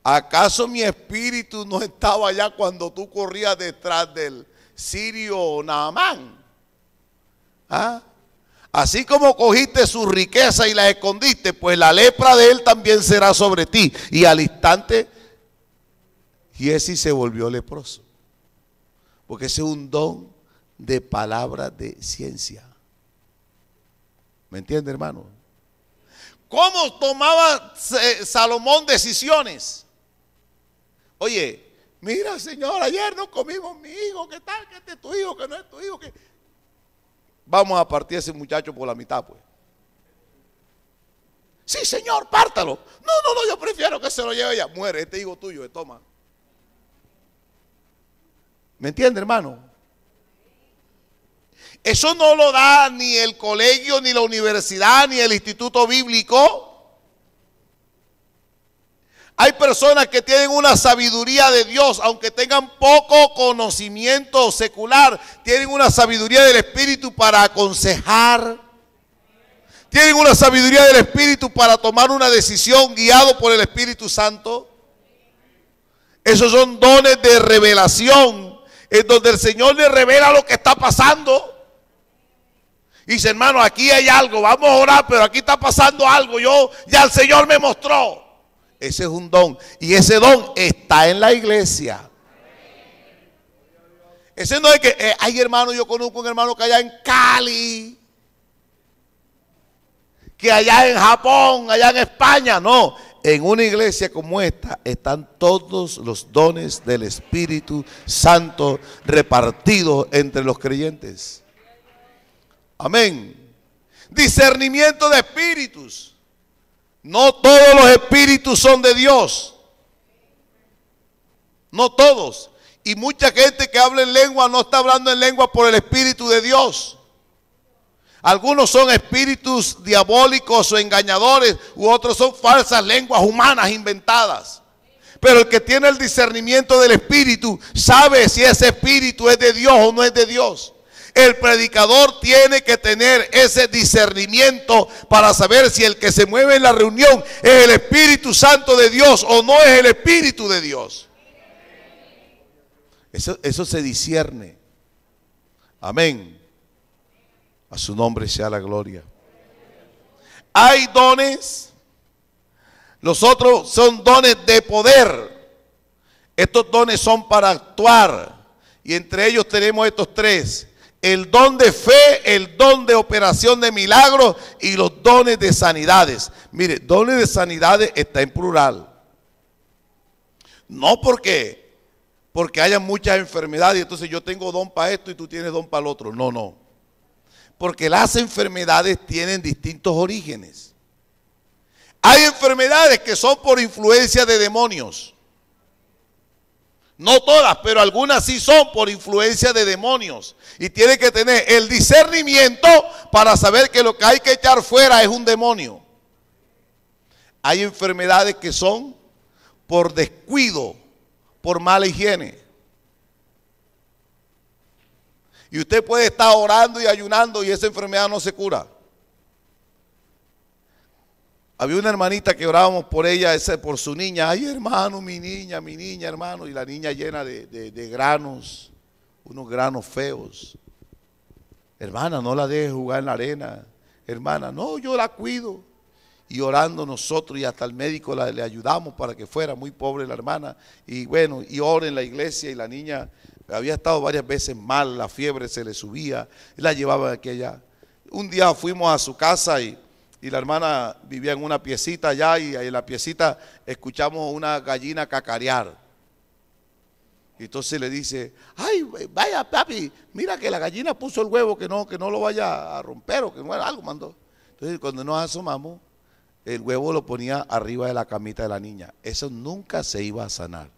¿acaso mi espíritu no estaba allá cuando tú corrías detrás del sirio Naamán? ¿Ah? Así como cogiste su riqueza y la escondiste, pues la lepra de él también será sobre ti. Y al instante Giesi se volvió leproso, porque ese es un don de palabra de ciencia. ¿Me entiende, hermano? ¿Cómo tomaba Salomón decisiones? Oye, mira, Señor, ayer no comimos mi hijo, ¿qué tal? ¿Que este es tu hijo? ¿Que no es tu hijo? ¿Que... Vamos a partir a ese muchacho por la mitad, pues. Sí, Señor, pártalo. No, yo prefiero que se lo lleve ella. Muere, este hijo tuyo, toma. ¿Me entiende, hermano? Eso no lo da ni el colegio, ni la universidad, ni el instituto bíblico. Hay personas que tienen una sabiduría de Dios, aunque tengan poco conocimiento secular, tienen una sabiduría del Espíritu para aconsejar. Tienen una sabiduría del Espíritu para tomar una decisión guiado por el Espíritu Santo. Esos son dones de revelación, en donde el Señor le revela lo que está pasando. Y dice, hermano, aquí hay algo, vamos a orar, pero aquí está pasando algo. Ya el Señor me mostró. Ese es un don. Y ese don está en la iglesia. Ese no es que, hay hermano, yo conozco un hermano que allá en Cali, que allá en Japón, allá en España. No, en una iglesia como esta están todos los dones del Espíritu Santo repartidos entre los creyentes. Amén. Discernimiento de espíritus. No todos los espíritus son de Dios. No todos. Y mucha gente que habla en lengua no está hablando en lengua por el Espíritu de Dios. Algunos son espíritus diabólicos o engañadores, u otros son falsas lenguas humanas inventadas. Pero el que tiene el discernimiento del Espíritu sabe si ese espíritu es de Dios o no es de Dios. El predicador tiene que tener ese discernimiento para saber si el que se mueve en la reunión es el Espíritu Santo de Dios o no es el Espíritu de Dios. Eso se discierne. Amén. A su nombre sea la gloria. Hay dones. Los otros son dones de poder. Estos dones son para actuar. Y entre ellos tenemos estos tres. El don de fe, el don de operación de milagros y los dones de sanidades. Mire, dones de sanidades está en plural. No porque haya muchas enfermedades, entonces yo tengo don para esto y tú tienes don para el otro. No, no. Porque las enfermedades tienen distintos orígenes. Hay enfermedades que son por influencia de demonios. No todas, pero algunas sí son por influencia de demonios. Y tiene que tener el discernimiento para saber que lo que hay que echar fuera es un demonio. Hay enfermedades que son por descuido, por mala higiene. Y usted puede estar orando y ayunando y esa enfermedad no se cura. Había una hermanita que orábamos por ella, por su niña. Ay, hermano, mi niña, hermano. Y la niña llena de granos, unos granos feos. Hermana, no la deje jugar en la arena. Hermana, no, yo la cuido. Y orando nosotros y hasta el médico le ayudamos para que fuera muy pobre la hermana. Y bueno, y ora en la iglesia y la niña había estado varias veces mal, la fiebre se le subía. Y la llevaba aquí allá. Un día fuimos a su casa y la hermana vivía en una piecita allá y en la piecita escuchamos una gallina cacarear. Y entonces le dice, ay, vaya papi, mira que la gallina puso el huevo, que no lo vaya a romper o que no algo mandó. Entonces cuando nos asomamos, el huevo lo ponía arriba de la camita de la niña. Eso nunca se iba a sanar.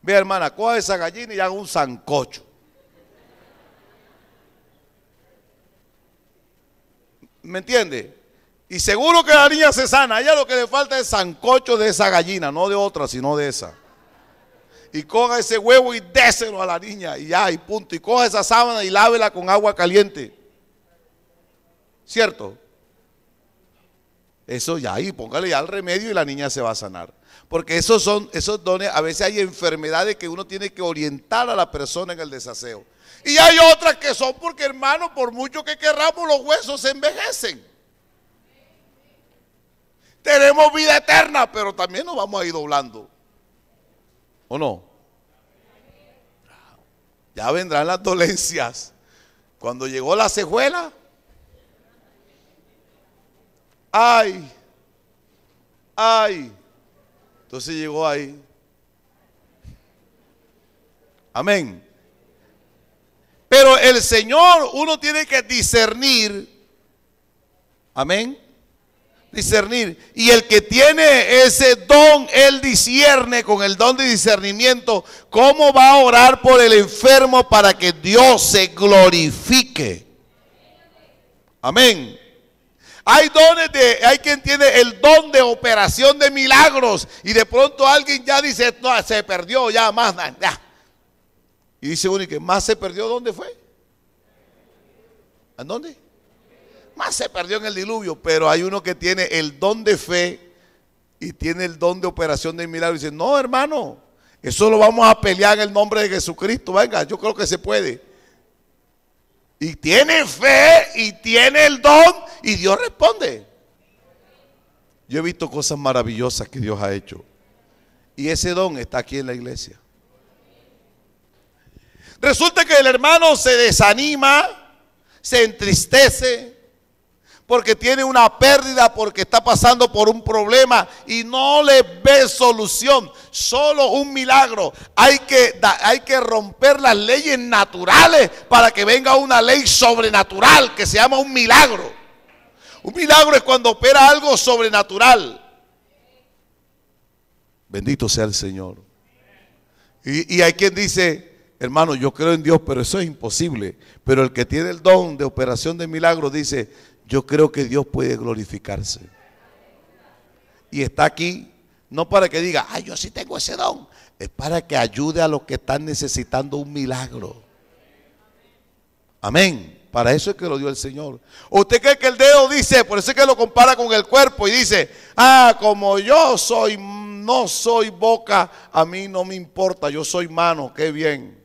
Vea hermana, coja esa gallina y haga un sancocho. ¿Me entiende? Y seguro que la niña se sana. A ella lo que le falta es sancocho de esa gallina, no de otra, sino de esa. Y coja ese huevo y déselo a la niña y ya, y punto. Y coja esa sábana y lávela con agua caliente. ¿Cierto? Eso ya, y póngale ya el remedio y la niña se va a sanar. Porque esos dones, a veces hay enfermedades que uno tiene que orientar a la persona en el desaseo. Y hay otras que son porque, hermano, por mucho que querramos, los huesos se envejecen. Tenemos vida eterna, pero también nos vamos a ir doblando. ¿O no? Ya vendrán las dolencias. Cuando llegó la cejuela, ay, entonces llegó ahí. Amén. Pero el Señor, uno tiene que discernir. Amén. Discernir. Y el que tiene ese don, él discierne con el don de discernimiento cómo va a orar por el enfermo para que Dios se glorifique. Amén. Hay quien tiene el don de operación de milagros y de pronto alguien ya dice, no, se perdió ya más, ya. Y dice uno, ¿y que más se perdió? ¿Dónde fue? ¿En dónde? Más se perdió en el diluvio. Pero hay uno que tiene el don de fe y tiene el don de operación de milagros y dice, no, hermano, eso lo vamos a pelear en el nombre de Jesucristo. Venga, yo creo que se puede. Y tiene fe y tiene el don y Dios responde. Yo he visto cosas maravillosas que Dios ha hecho. Y ese don está aquí en la iglesia. Resulta que el hermano se desanima, se entristece, porque tiene una pérdida, porque está pasando por un problema y no le ve solución, solo un milagro. Hay que romper las leyes naturales para que venga una ley sobrenatural que se llama un milagro. Un milagro es cuando opera algo sobrenatural. Bendito sea el Señor. Y hay quien dice, hermano, yo creo en Dios, pero eso es imposible. Pero el que tiene el don de operación de milagros dice, yo creo que Dios puede glorificarse. Y está aquí, no para que diga, ay, yo sí tengo ese don. Es para que ayude a los que están necesitando un milagro. Amén. Para eso es que lo dio el Señor. ¿Usted cree que el dedo dice, por eso es que lo compara con el cuerpo y dice, como yo no soy boca, a mí no me importa, yo soy mano, qué bien.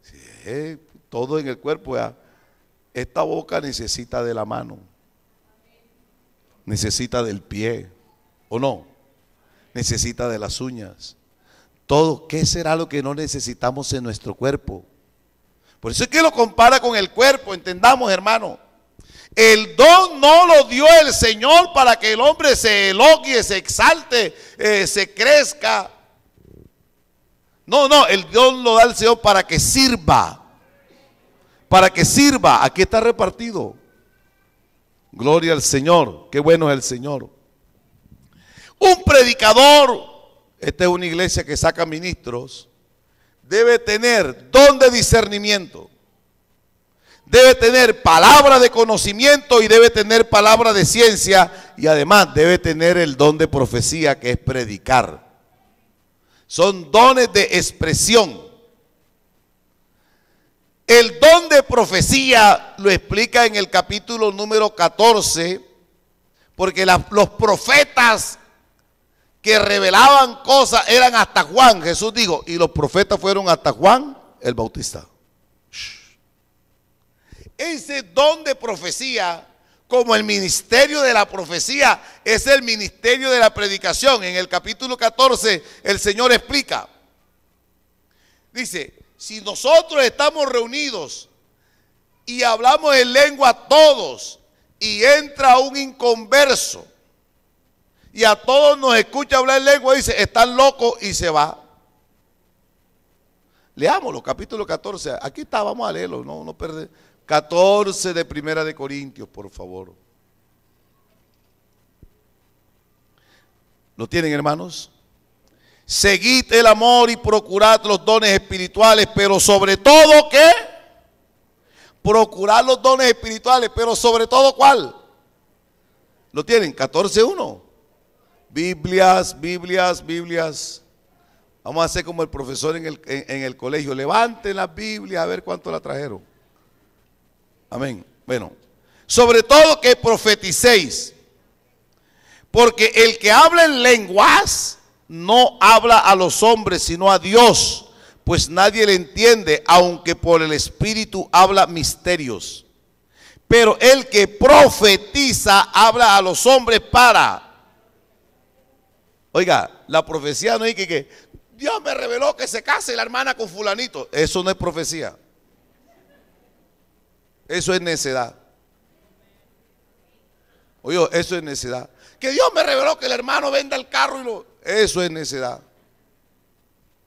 Sí, todo en el cuerpo, esta boca necesita de la mano, necesita del pie, ¿o no? Necesita de las uñas. Todo, ¿qué será lo que no necesitamos en nuestro cuerpo? Por eso es que lo compara con el cuerpo, entendamos, hermano. El don no lo dio el Señor para que el hombre se elogie, se exalte, se crezca. No, el don lo da el Señor para que sirva. Para que sirva, aquí está repartido. Gloria al Señor, qué bueno es el Señor. Un predicador, esta es una iglesia que saca ministros, debe tener don de discernimiento, debe tener palabra de conocimiento y debe tener palabra de ciencia y además debe tener el don de profecía, que es predicar. Son dones de expresión. El don de profecía lo explica en el capítulo número 14, porque los profetas que revelaban cosas eran hasta Juan. Jesús dijo, y los profetas fueron hasta Juan el Bautista. Ese don de profecía, como el ministerio de la profecía, es el ministerio de la predicación. En el capítulo 14 el Señor explica, dice, si nosotros estamos reunidos y hablamos en lengua todos y entra un inconverso y a todos nos escucha hablar en lengua, dice, están locos y se va. Leámoslo, capítulo 14, aquí está, vamos a leerlo, no perder. 14 de Primera de Corintios, por favor. ¿Lo tienen, hermanos? Seguid el amor y procurad los dones espirituales, pero sobre todo, ¿qué? Procurad los dones espirituales, pero sobre todo, ¿cuál? ¿Lo tienen? 14.1. Biblias. Vamos a hacer como el profesor en el colegio. Levanten las Biblias a ver cuánto la trajeron. Amén. Bueno, sobre todo que profeticéis, porque el que habla en lenguas no habla a los hombres, sino a Dios, pues nadie le entiende, aunque por el Espíritu habla misterios. Pero el que profetiza habla a los hombres para. Oiga, la profecía no es que Dios me reveló que se case la hermana con fulanito. Eso no es profecía. Eso es necedad. Oye, eso es necedad. Que Dios me reveló que el hermano venda el carro eso es necedad.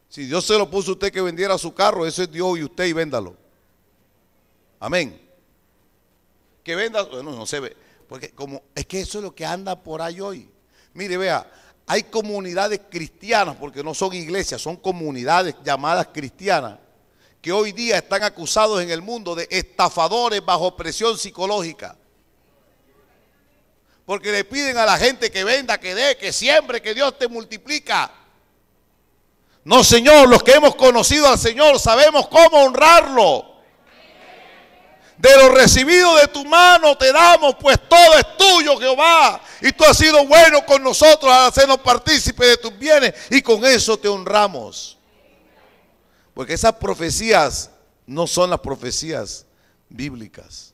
Si Dios se lo puso a usted que vendiera su carro, eso es Dios y usted, y véndalo. Amén. Que venda, bueno, no se ve, porque como es que eso es lo que anda por ahí hoy. Mire, vea, hay comunidades cristianas, porque no son iglesias, son comunidades llamadas cristianas, que hoy día están acusados en el mundo de estafadores bajo presión psicológica. Porque le piden a la gente que venda, que dé, que siembre, que Dios te multiplica. No, Señor, los que hemos conocido al Señor sabemos cómo honrarlo. De lo recibido de tu mano te damos, pues todo es tuyo, Jehová. Y tú has sido bueno con nosotros al hacernos partícipes de tus bienes. Y con eso te honramos. Porque esas profecías no son las profecías bíblicas.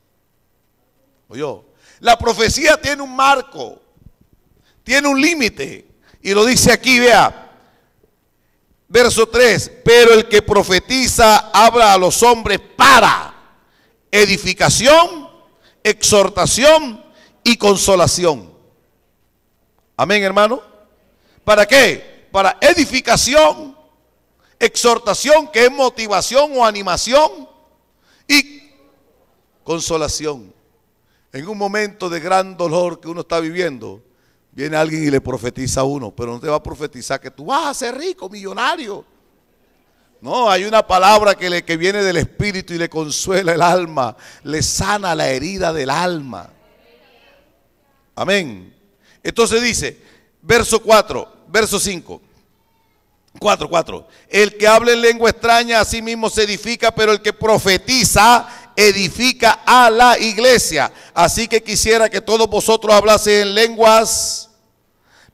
Oye, la profecía tiene un marco, tiene un límite. Y lo dice aquí, vea. Verso 3, pero el que profetiza habla a los hombres para edificación, exhortación y consolación. Amén, hermano. ¿Para qué? Para edificación, exhortación, que es motivación o animación, y consolación. En un momento de gran dolor que uno está viviendo, viene alguien y le profetiza a uno, pero no te va a profetizar que tú vas a ser rico, millonario. No, hay una palabra que viene del Espíritu y le consuela el alma, le sana la herida del alma. Amén. Entonces dice, verso 5. 4. El que habla en lengua extraña a sí mismo se edifica, pero el que profetiza edifica a la iglesia. Así que quisiera que todos vosotros hablaseis en lenguas,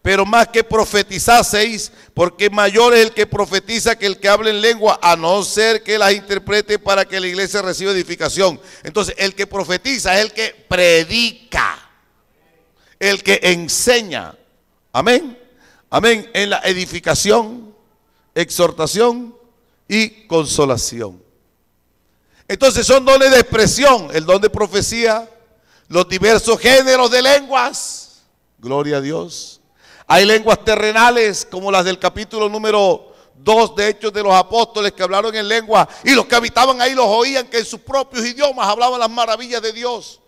pero más que profetizaseis, porque mayor es el que profetiza que el que habla en lengua, a no ser que las interprete para que la iglesia reciba edificación. Entonces, el que profetiza es el que predica, el que enseña. Amén. Amén. En la edificación, exhortación y consolación. Entonces son dones de expresión, el don de profecía, los diversos géneros de lenguas. Gloria a Dios. Hay lenguas terrenales como las del capítulo número 2 de Hechos de los Apóstoles, que hablaron en lengua y los que habitaban ahí los oían, que en sus propios idiomas hablaban las maravillas de Dios.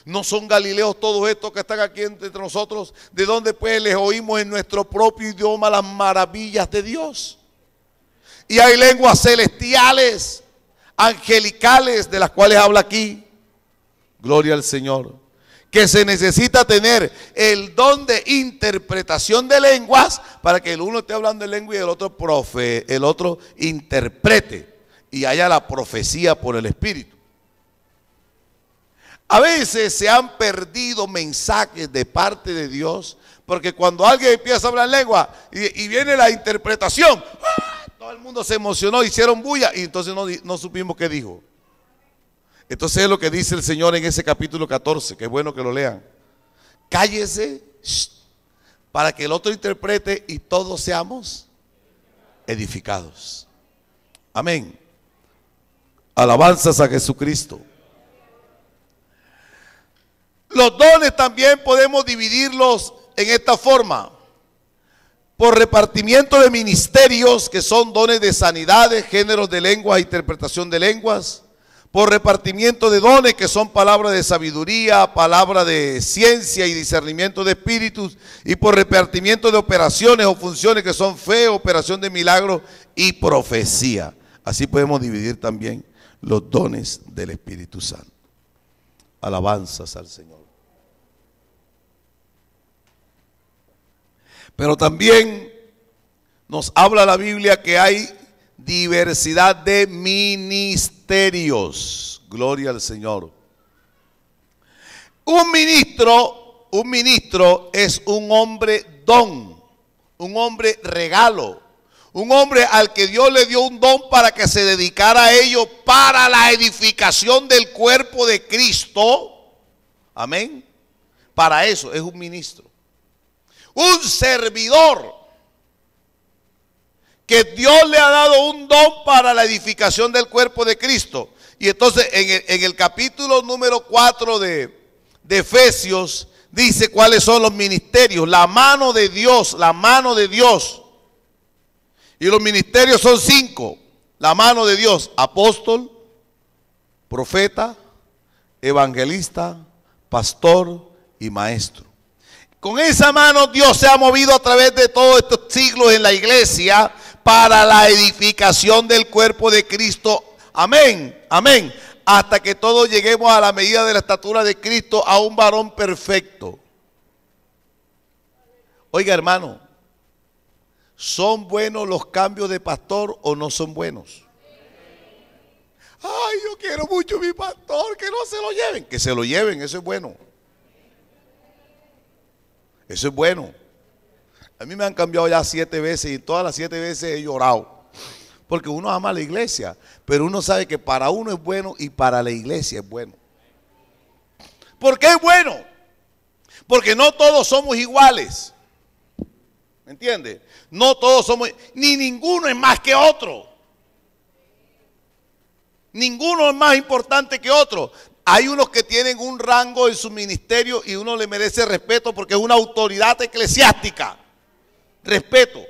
No son galileos todos estos que están aquí entre nosotros, de donde pues les oímos en nuestro propio idioma las maravillas de Dios. Y hay lenguas celestiales, angelicales, de las cuales habla aquí. Gloria al Señor. Que se necesita tener el don de interpretación de lenguas para que el uno esté hablando en lengua y el otro interprete y haya la profecía por el Espíritu. A veces se han perdido mensajes de parte de Dios porque cuando alguien empieza a hablar en lengua y viene la interpretación, todo el mundo se emocionó, hicieron bulla y entonces no supimos qué dijo. Entonces es lo que dice el Señor en ese capítulo 14, que es bueno que lo lean. Cállese para que el otro interprete y todos seamos edificados. Amén. Alabanzas a Jesucristo. Los dones también podemos dividirlos en esta forma. Por repartimiento de ministerios, que son dones de sanidades, géneros de lenguas, interpretación de lenguas. Por repartimiento de dones, que son palabras de sabiduría, palabra de ciencia y discernimiento de espíritus. Y por repartimiento de operaciones o funciones, que son fe, operación de milagros y profecía. Así podemos dividir también los dones del Espíritu Santo. Alabanzas al Señor. Pero también nos habla la Biblia que hay diversidad de ministerios. Gloria al Señor. Un ministro es un hombre don, un hombre regalo, un hombre al que Dios le dio un don para que se dedicara a ello para la edificación del cuerpo de Cristo. Amén. Para eso es un ministro. Un servidor que Dios le ha dado un don para la edificación del cuerpo de Cristo. Y entonces en el capítulo número 4 de Efesios dice cuáles son los ministerios. La mano de Dios, la mano de Dios. Y los ministerios son 5. La mano de Dios: apóstol, profeta, evangelista, pastor y maestro. Con esa mano Dios se ha movido a través de todos estos siglos en la iglesia para la edificación del cuerpo de Cristo. Amén, amén. Hasta que todos lleguemos a la medida de la estatura de Cristo, a un varón perfecto. Oiga, hermano, ¿son buenos los cambios de pastor o no son buenos? Ay, yo quiero mucho a mi pastor, que no se lo lleven. Que se lo lleven, eso es bueno. Eso es bueno. A mí me han cambiado ya 7 veces y todas las 7 veces he llorado. Porque uno ama a la iglesia, pero uno sabe que para uno es bueno y para la iglesia es bueno. ¿Por qué es bueno? Porque no todos somos iguales. ¿Me entiendes? No todos somos, ni ninguno es más que otro. Ninguno es más importante que otro. Hay unos que tienen un rango en su ministerio y uno le merece respeto porque es una autoridad eclesiástica. Respeto.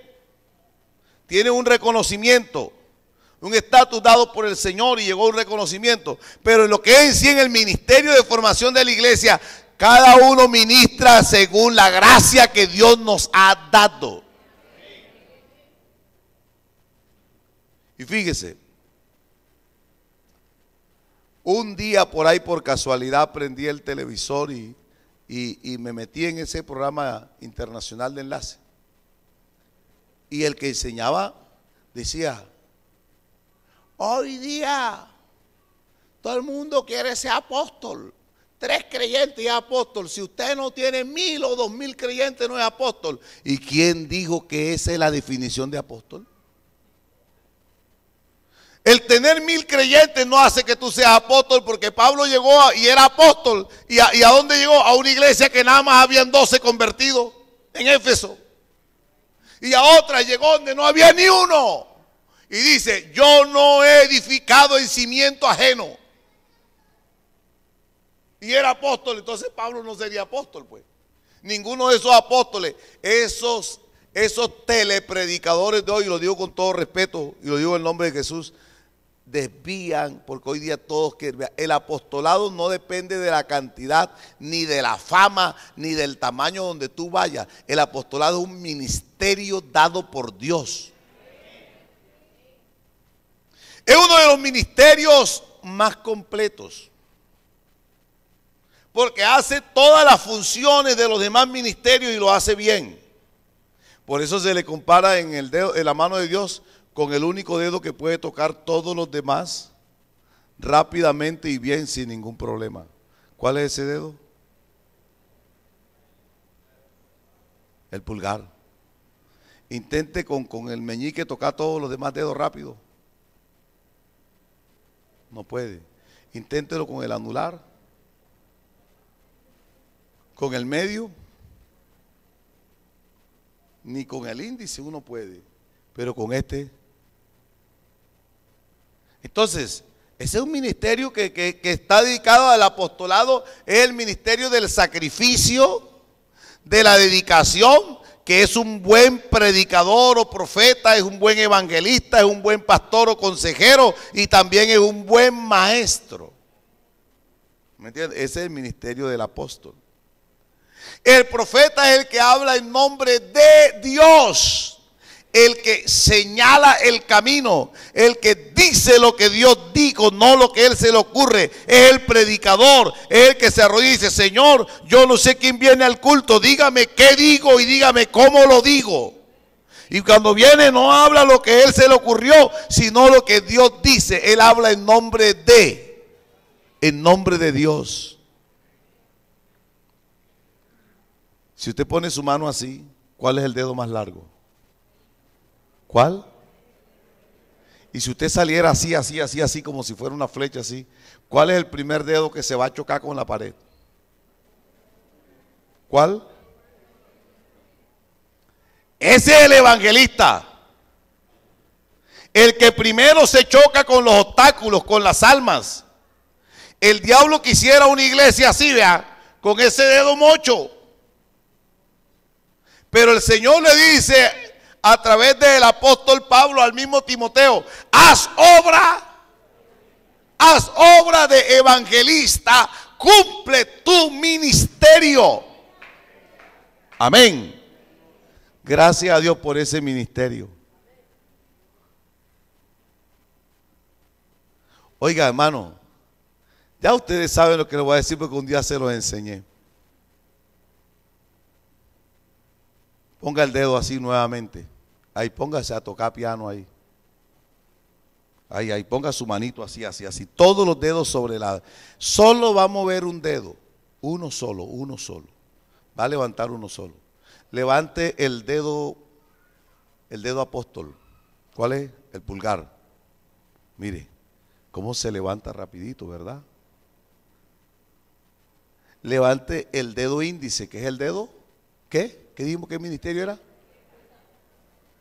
Tiene un reconocimiento, un estatus dado por el Señor y llegó un reconocimiento. Pero en lo que es en sí en el ministerio de formación de la iglesia, cada uno ministra según la gracia que Dios nos ha dado. Y fíjese, un día por ahí por casualidad prendí el televisor y me metí en ese programa internacional de enlace. Y el que enseñaba decía, hoy día todo el mundo quiere ser apóstol. 3 creyentes y apóstol. Si usted no tiene 1000 o 2000 creyentes, no es apóstol. ¿Y quién dijo que esa es la definición de apóstol? El tener 1000 creyentes no hace que tú seas apóstol, porque Pablo llegó y era apóstol. ¿Y a dónde llegó? A una iglesia que nada más habían 12 convertidos en Éfeso. Y a otra llegó donde no había ni uno. Y dice, yo no he edificado en cimiento ajeno. Y era apóstol, entonces Pablo no sería apóstol, pues. Ninguno de esos apóstoles, esos telepredicadores de hoy, lo digo con todo respeto y lo digo en nombre de Jesús, desvían, porque hoy día todos quieren. El apostolado no depende de la cantidad, ni de la fama, ni del tamaño donde tú vayas. El apostolado es un ministerio dado por Dios. Es uno de los ministerios más completos, porque hace todas las funciones de los demás ministerios y lo hace bien. Por eso se le compara en el dedo, en la mano de Dios, con el único dedo que puede tocar todos los demás rápidamente y bien sin ningún problema. ¿Cuál es ese dedo? El pulgar. Intente con el meñique tocar todos los demás dedos rápido. No puede. Inténtelo con el anular, con el medio, ni con el índice uno puede, pero con este. Entonces, ese es un ministerio que está dedicado al apostolado, es el ministerio del sacrificio, de la dedicación, que es un buen predicador o profeta, es un buen evangelista, es un buen pastor o consejero y también es un buen maestro. ¿Me entiendes? Ese es el ministerio del apóstol. El profeta es el que habla en nombre de Dios, el que señala el camino, el que dice lo que Dios dijo, no lo que a él se le ocurre. Es el predicador, es el que se arrodilla y dice, Señor, yo no sé quién viene al culto, dígame qué digo y dígame cómo lo digo. Y cuando viene no habla lo que a él se le ocurrió, sino lo que Dios dice. Él habla en nombre de Dios. Si usted pone su mano así, ¿cuál es el dedo más largo? ¿Cuál? Y si usted saliera así, así, así, así, como si fuera una flecha así, ¿cuál es el primer dedo que se va a chocar con la pared? ¿Cuál? Ese es el evangelista. El que primero se choca con los obstáculos, con las almas. El diablo quisiera una iglesia así, vea, con ese dedo mocho. Pero el Señor le dice a través del apóstol Pablo al mismo Timoteo, haz obra de evangelista, cumple tu ministerio. Amén. Gracias a Dios por ese ministerio. Oiga, hermano, ya ustedes saben lo que les voy a decir porque un día se los enseñé. Ponga el dedo así nuevamente. Ahí, póngase a tocar piano ahí. Ahí, ponga su manito así, así, así. Todos los dedos sobre la... Solo va a mover un dedo. Uno solo, uno solo. Va a levantar uno solo. Levante el dedo apóstol. ¿Cuál es? El pulgar. Mire, cómo se levanta rapidito, ¿verdad? Levante el dedo índice, que es el dedo, ¿qué? ¿Qué dijimos que ministerio era?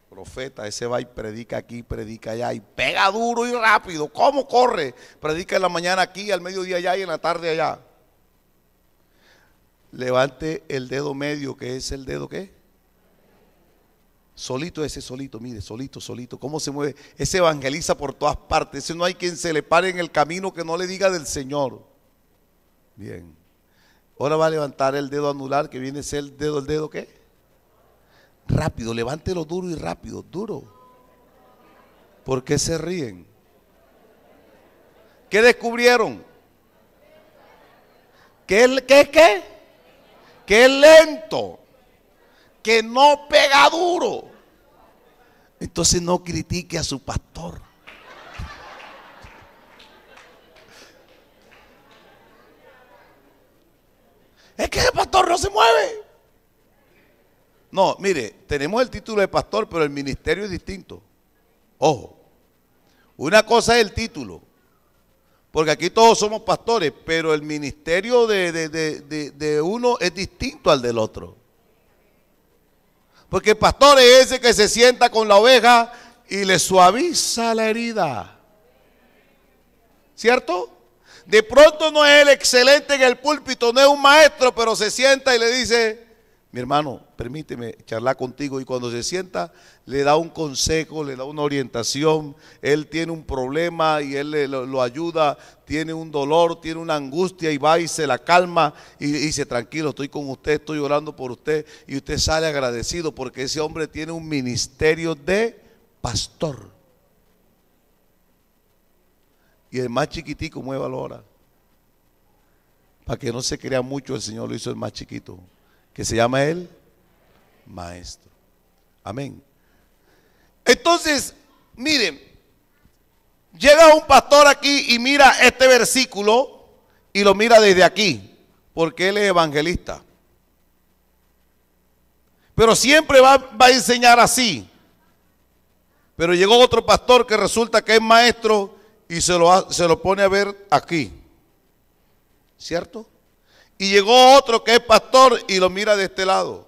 Profeta, ese va y predica aquí, predica allá y pega duro y rápido. ¿Cómo corre? Predica en la mañana aquí, al mediodía allá y en la tarde allá. Levante el dedo medio, que es el dedo ¿qué? Solito, ese solito, mire, solito, solito. ¿Cómo se mueve? Ese evangeliza por todas partes. Ese no hay quien se le pare en el camino que no le diga del Señor. Bien. Ahora va a levantar el dedo anular, que viene a ser el dedo ¿qué? Rápido, levántelo duro y rápido, duro. ¿Por qué se ríen? ¿Qué descubrieron? ¿Qué? Que es lento, que no pega duro. Entonces no critique a su pastor. Es que el pastor no se mueve. No, mire, tenemos el título de pastor, pero el ministerio es distinto. Ojo, una cosa es el título, porque aquí todos somos pastores, pero el ministerio de uno es distinto al del otro. Porque el pastor es ese que se sienta con la oveja y le suaviza la herida. ¿Cierto? De pronto no es el excelente en el púlpito, no es un maestro, pero se sienta y le dice: mi hermano, permíteme charlar contigo. Y cuando se sienta, le da un consejo, le da una orientación. Él tiene un problema y él lo ayuda. Tiene un dolor, tiene una angustia y va y se la calma. Y dice: tranquilo, estoy con usted, estoy orando por usted. Y usted sale agradecido porque ese hombre tiene un ministerio de pastor. Y el más chiquitico, muévalo ahora. Para que no se crea mucho, el Señor lo hizo el más chiquito, que se llama él maestro. Amén. Entonces, miren, llega un pastor aquí y mira este versículo y lo mira desde aquí, porque él es evangelista. Pero siempre va a enseñar así. Pero llegó otro pastor que resulta que es maestro y se lo pone a ver aquí. ¿Cierto? Y llegó otro que es pastor y lo mira de este lado.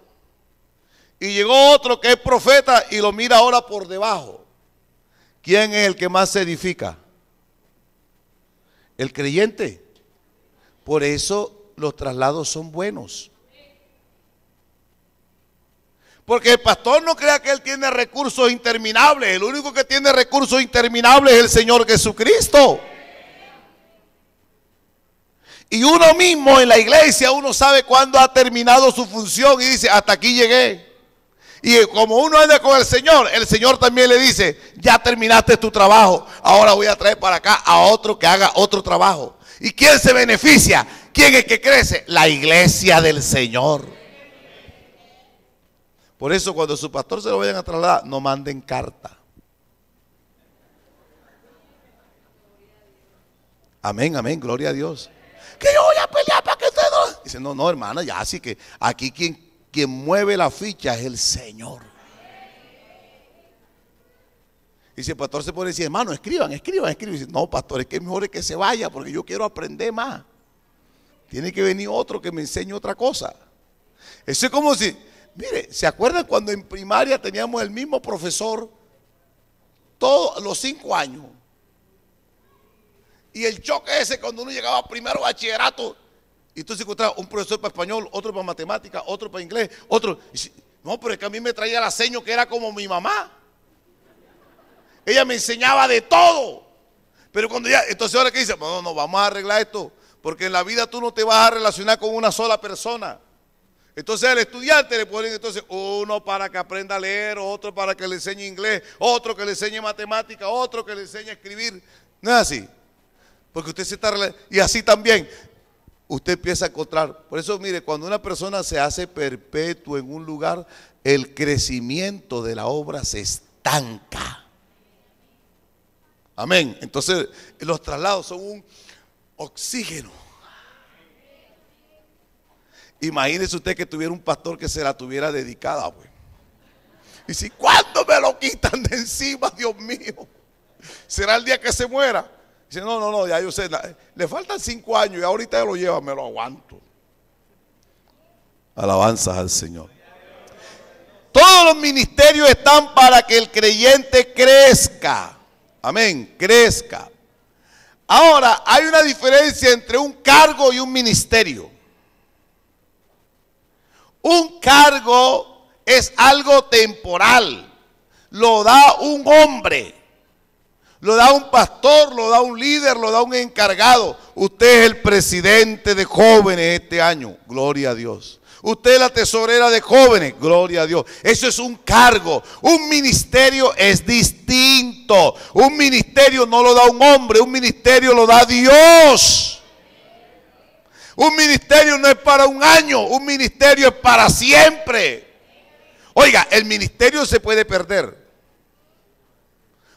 Y llegó otro que es profeta y lo mira ahora por debajo. ¿Quién es el que más se edifica? El creyente. Por eso los traslados son buenos. Porque el pastor no crea que él tiene recursos interminables. El único que tiene recursos interminables es el Señor Jesucristo. Y uno mismo en la iglesia, uno sabe cuándo ha terminado su función y dice: hasta aquí llegué. Y como uno anda con el Señor también le dice: ya terminaste tu trabajo, ahora voy a traer para acá a otro que haga otro trabajo. ¿Y quién se beneficia? ¿Quién es que crece? La iglesia del Señor. Por eso cuando su pastor se lo vayan a trasladar, no manden carta. Amén, amén, gloria a Dios. Que yo voy a pelear para que usted no... Dice: no, hermana, ya, así que aquí quien mueve la ficha es el Señor. Y si el pastor se pone a decir: hermano, escriban. Y dice: no, pastor, es que es mejor que se vaya porque yo quiero aprender más. Tiene que venir otro que me enseñe otra cosa. Eso es como si, mire, ¿se acuerdan cuando en primaria teníamos el mismo profesor todos los 5 años? Y el choque ese cuando uno llegaba a primero bachillerato, y tú se encontraba un profesor para español, otro para matemática, otro para inglés, otro. No, pero es que a mí me traía la seño que era como mi mamá. Ella me enseñaba de todo. Pero cuando ya, entonces ahora que dice: no, vamos a arreglar esto, porque en la vida tú no te vas a relacionar con una sola persona. Entonces al estudiante le ponen entonces uno para que aprenda a leer, otro para que le enseñe inglés, otro que le enseñe matemática, otro que le enseñe a escribir. No es así. Porque usted se está... Y así también, usted empieza a encontrar. Por eso, mire, cuando una persona se hace perpetuo en un lugar, el crecimiento de la obra se estanca. Amén. Entonces, los traslados son un oxígeno. Imagínese usted que tuviera un pastor que se la tuviera dedicada, pues. Y si, ¿cuándo me lo quitan de encima, Dios mío? ¿Será el día que se muera? Dice, no, ya yo sé, le faltan 5 años y ahorita ya lo lleva, me lo aguanto. Alabanzas al Señor. Todos los ministerios están para que el creyente crezca. Amén, crezca. Ahora, hay una diferencia entre un cargo y un ministerio. Un cargo es algo temporal. Lo da un hombre. Lo da un pastor, lo da un líder, lo da un encargado. Usted es el presidente de jóvenes este año. Gloria a Dios. Usted es la tesorera de jóvenes. Gloria a Dios. Eso es un cargo. Un ministerio es distinto. Un ministerio no lo da un hombre. Un ministerio lo da Dios. Un ministerio no es para un año. Un ministerio es para siempre. Oiga, el ministerio se puede perder.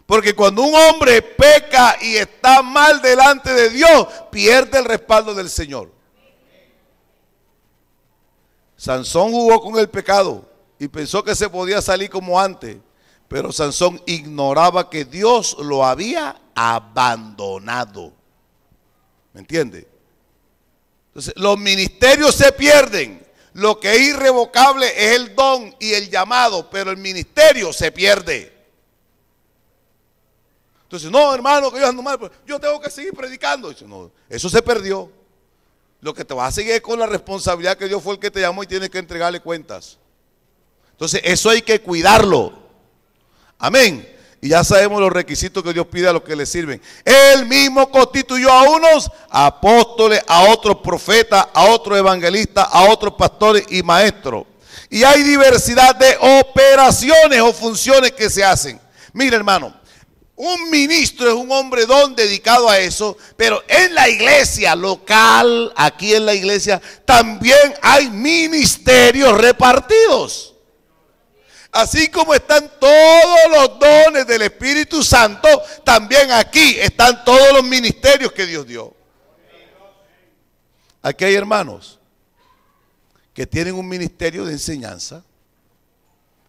Porque cuando un hombre peca y está mal delante de Dios, pierde el respaldo del Señor. Sansón jugó con el pecado y pensó que se podía salir como antes, pero Sansón ignoraba que Dios lo había abandonado. ¿Me entiende? Entonces, los ministerios se pierden. Lo que es irrevocable es el don y el llamado, pero el ministerio se pierde. Entonces, no, hermano, que yo ando mal, yo tengo que seguir predicando. Dice, no, eso se perdió. Lo que te vas a seguir es con la responsabilidad que Dios fue el que te llamó y tienes que entregarle cuentas. Entonces, eso hay que cuidarlo. Amén. Y ya sabemos los requisitos que Dios pide a los que le sirven. Él mismo constituyó a unos apóstoles, a otros profetas, a otros evangelistas, a otros pastores y maestros. Y hay diversidad de operaciones o funciones que se hacen. Mira, hermano, un ministro es un hombre don dedicado a eso, pero en la iglesia local, aquí en la iglesia, también hay ministerios repartidos. Así como están todos los dones del Espíritu Santo, también aquí están todos los ministerios que Dios dio. Aquí hay hermanos que tienen un ministerio de enseñanza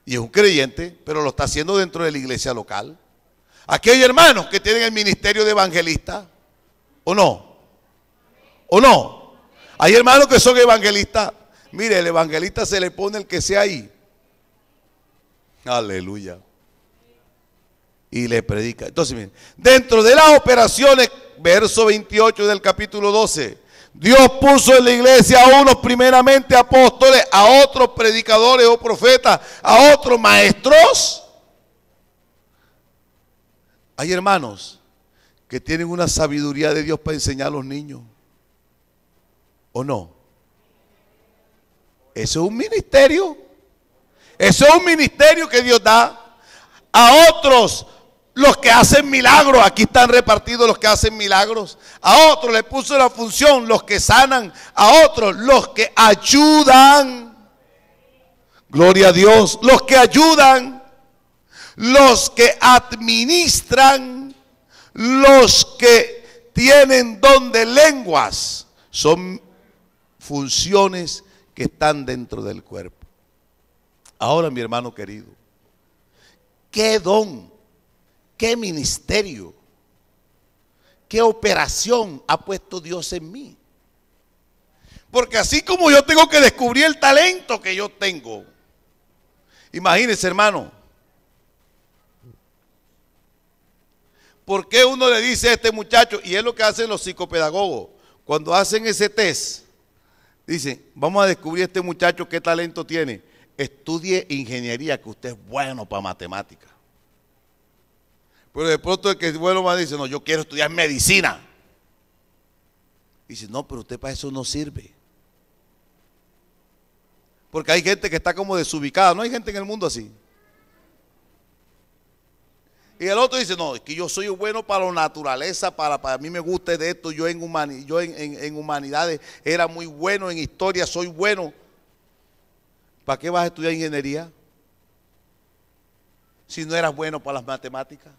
y es un creyente, pero lo está haciendo dentro de la iglesia local. Aquí hay hermanos que tienen el ministerio de evangelista, ¿o no? ¿O no? Hay hermanos que son evangelistas. Mire, el evangelista se le pone el que sea ahí. Aleluya. Y le predica. Entonces, miren, dentro de las operaciones, verso 28 del capítulo 12, Dios puso en la iglesia a unos primeramente apóstoles, a otros predicadores o profetas, a otros maestros. Hay hermanos que tienen una sabiduría de Dios para enseñar a los niños. ¿O no? Eso es un ministerio. Eso es un ministerio que Dios da. A otros, los que hacen milagros. Aquí están repartidos los que hacen milagros. A otros le puso la función, los que sanan. A otros, los que ayudan. Gloria a Dios. Los que ayudan. Los que administran, los que tienen don de lenguas, son funciones que están dentro del cuerpo. Ahora, mi hermano querido, ¿qué don, qué ministerio, qué operación ha puesto Dios en mí? Porque así como yo tengo que descubrir el talento que yo tengo, imagínense, hermano, ¿por qué uno le dice a este muchacho? Y es lo que hacen los psicopedagogos. Cuando hacen ese test, dicen, vamos a descubrir a este muchacho qué talento tiene. Estudie ingeniería, que usted es bueno para matemáticas. Pero de pronto el que es bueno más dice, no, yo quiero estudiar medicina. Dice, no, pero usted para eso no sirve. Porque hay gente que está como desubicada. No hay gente en el mundo así. Y el otro dice, no, es que yo soy bueno para la naturaleza, para mí me gusta de esto, yo en humanidades era muy bueno, en historia soy bueno. ¿Para qué vas a estudiar ingeniería? Si no eras bueno para las matemáticas.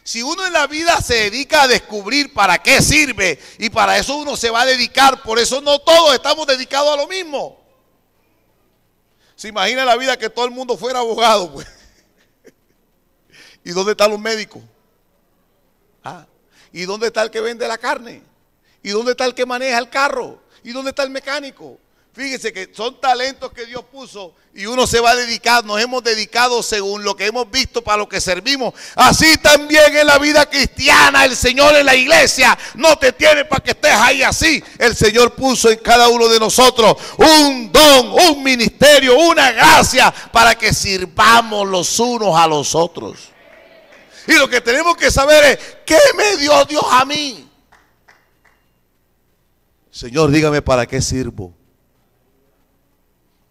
Si uno en la vida se dedica a descubrir para qué sirve, y para eso uno se va a dedicar, por eso no todos estamos dedicados a lo mismo. Se imagina la vida que todo el mundo fuera abogado, pues. ¿Y dónde están los médicos? ¿Y dónde está el que vende la carne? ¿Y dónde está el que maneja el carro? ¿Y dónde está el mecánico? Fíjense que son talentos que Dios puso y uno se va a dedicar, nos hemos dedicado según lo que hemos visto para lo que servimos. Así también en la vida cristiana, el Señor en la iglesia no te tiene para que estés ahí así. El Señor puso en cada uno de nosotros un don, un ministerio, una gracia para que sirvamos los unos a los otros. Y lo que tenemos que saber es, ¿qué me dio Dios a mí? Señor, dígame para qué sirvo.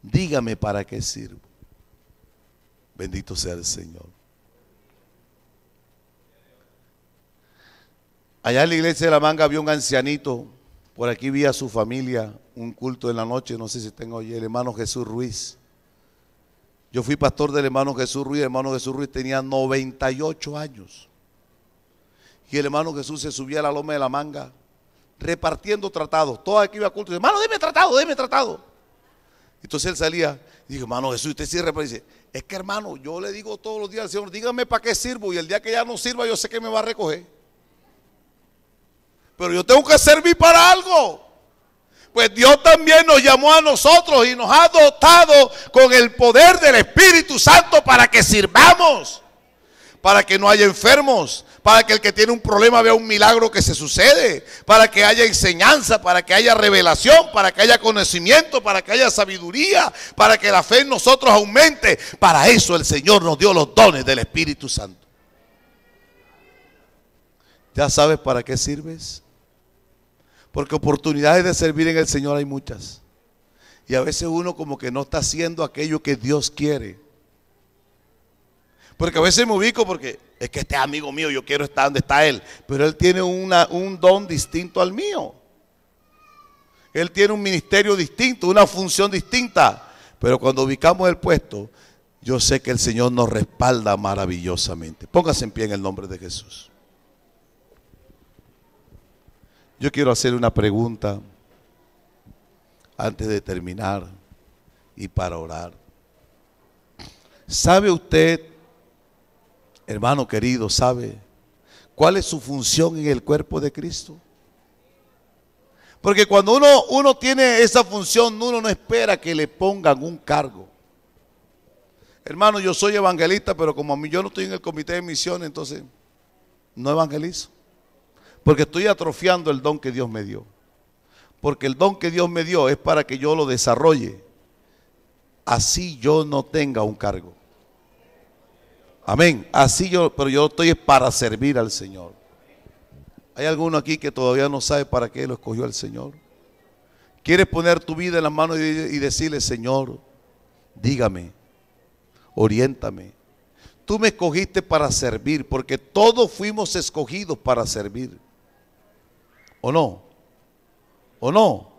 Dígame para qué sirvo. Bendito sea el Señor. Allá en la iglesia de La Manga había un ancianito. Por aquí vi a su familia, un culto en la noche, no sé si tengo hoy, el hermano Jesús Ruiz. Yo fui pastor del hermano Jesús Ruiz. El hermano Jesús Ruiz tenía 98 años. Y el hermano Jesús se subía a la loma de La Manga repartiendo tratados. Todo aquí iba a culto. Hermano, deme tratado, deme tratado. Entonces él salía y dijo, hermano Jesús, usted sí reparte. Dice, es que hermano, yo le digo todos los días al Señor, dígame para qué sirvo. Y el día que ya no sirva, yo sé que me va a recoger. Pero yo tengo que servir para algo. Pues Dios también nos llamó a nosotros y nos ha dotado con el poder del Espíritu Santo para que sirvamos, para que no haya enfermos, para que el que tiene un problema vea un milagro que se sucede, para que haya enseñanza, para que haya revelación, para que haya conocimiento, para que haya sabiduría, para que la fe en nosotros aumente. Para eso el Señor nos dio los dones del Espíritu Santo. ¿Ya sabes para qué sirves? Porque oportunidades de servir en el Señor hay muchas. Y a veces uno como que no está haciendo aquello que Dios quiere. Porque a veces me ubico porque es que este es amigo mío, yo quiero estar donde está él. Pero él tiene un don distinto al mío. Él tiene un ministerio distinto, una función distinta. Pero cuando ubicamos el puesto, yo sé que el Señor nos respalda maravillosamente. Póngase en pie en el nombre de Jesús. Yo quiero hacer una pregunta antes de terminar y para orar. ¿Sabe usted, hermano querido, sabe cuál es su función en el cuerpo de Cristo? Porque cuando uno tiene esa función, uno no espera que le pongan un cargo. Hermano, yo soy evangelista, pero como a mí yo no estoy en el comité de misiones, entonces no evangelizo. Porque estoy atrofiando el don que Dios me dio. Porque el don que Dios me dio es para que yo lo desarrolle. Así yo no tenga un cargo. Amén. Pero yo estoy para servir al Señor. ¿Hay alguno aquí que todavía no sabe para qué lo escogió el Señor? ¿Quieres poner tu vida en las manos y decirle, Señor, dígame, oriéntame? Tú me escogiste para servir, porque todos fuimos escogidos para servir. ¿O no? ¿O no?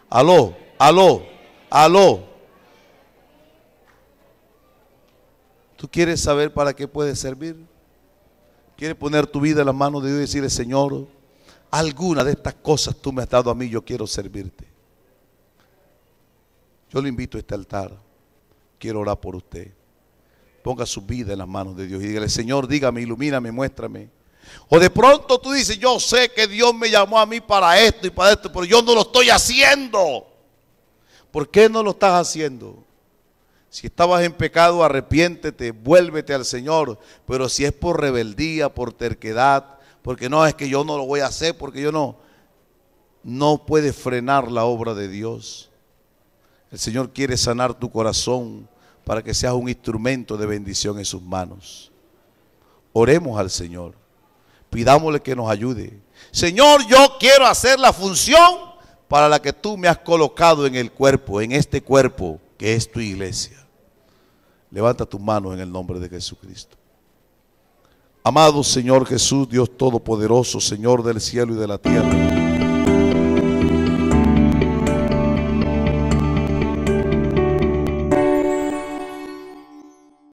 Aló, aló, aló. ¿Tú quieres saber para qué puedes servir? ¿Quieres poner tu vida en las manos de Dios y decirle, Señor, alguna de estas cosas tú me has dado a mí, yo quiero servirte? Yo le invito a este altar. Quiero orar por usted. Ponga su vida en las manos de Dios y dígale, Señor, dígame, ilumíname, muéstrame. O de pronto tú dices, yo sé que Dios me llamó a mí para esto y para esto, pero yo no lo estoy haciendo. ¿Por qué no lo estás haciendo? Si estabas en pecado, arrepiéntete, vuélvete al Señor. Pero si es por rebeldía, por terquedad, porque no, es que yo no lo voy a hacer, porque yo no puedes frenar la obra de Dios. El Señor quiere sanar tu corazón para que seas un instrumento de bendición en sus manos. Oremos al Señor, pidámosle que nos ayude. Señor, yo quiero hacer la función para la que tú me has colocado en el cuerpo, en este cuerpo que es tu iglesia. Levanta tus manos en el nombre de Jesucristo. Amado Señor Jesús, Dios Todopoderoso, Señor del cielo y de la tierra,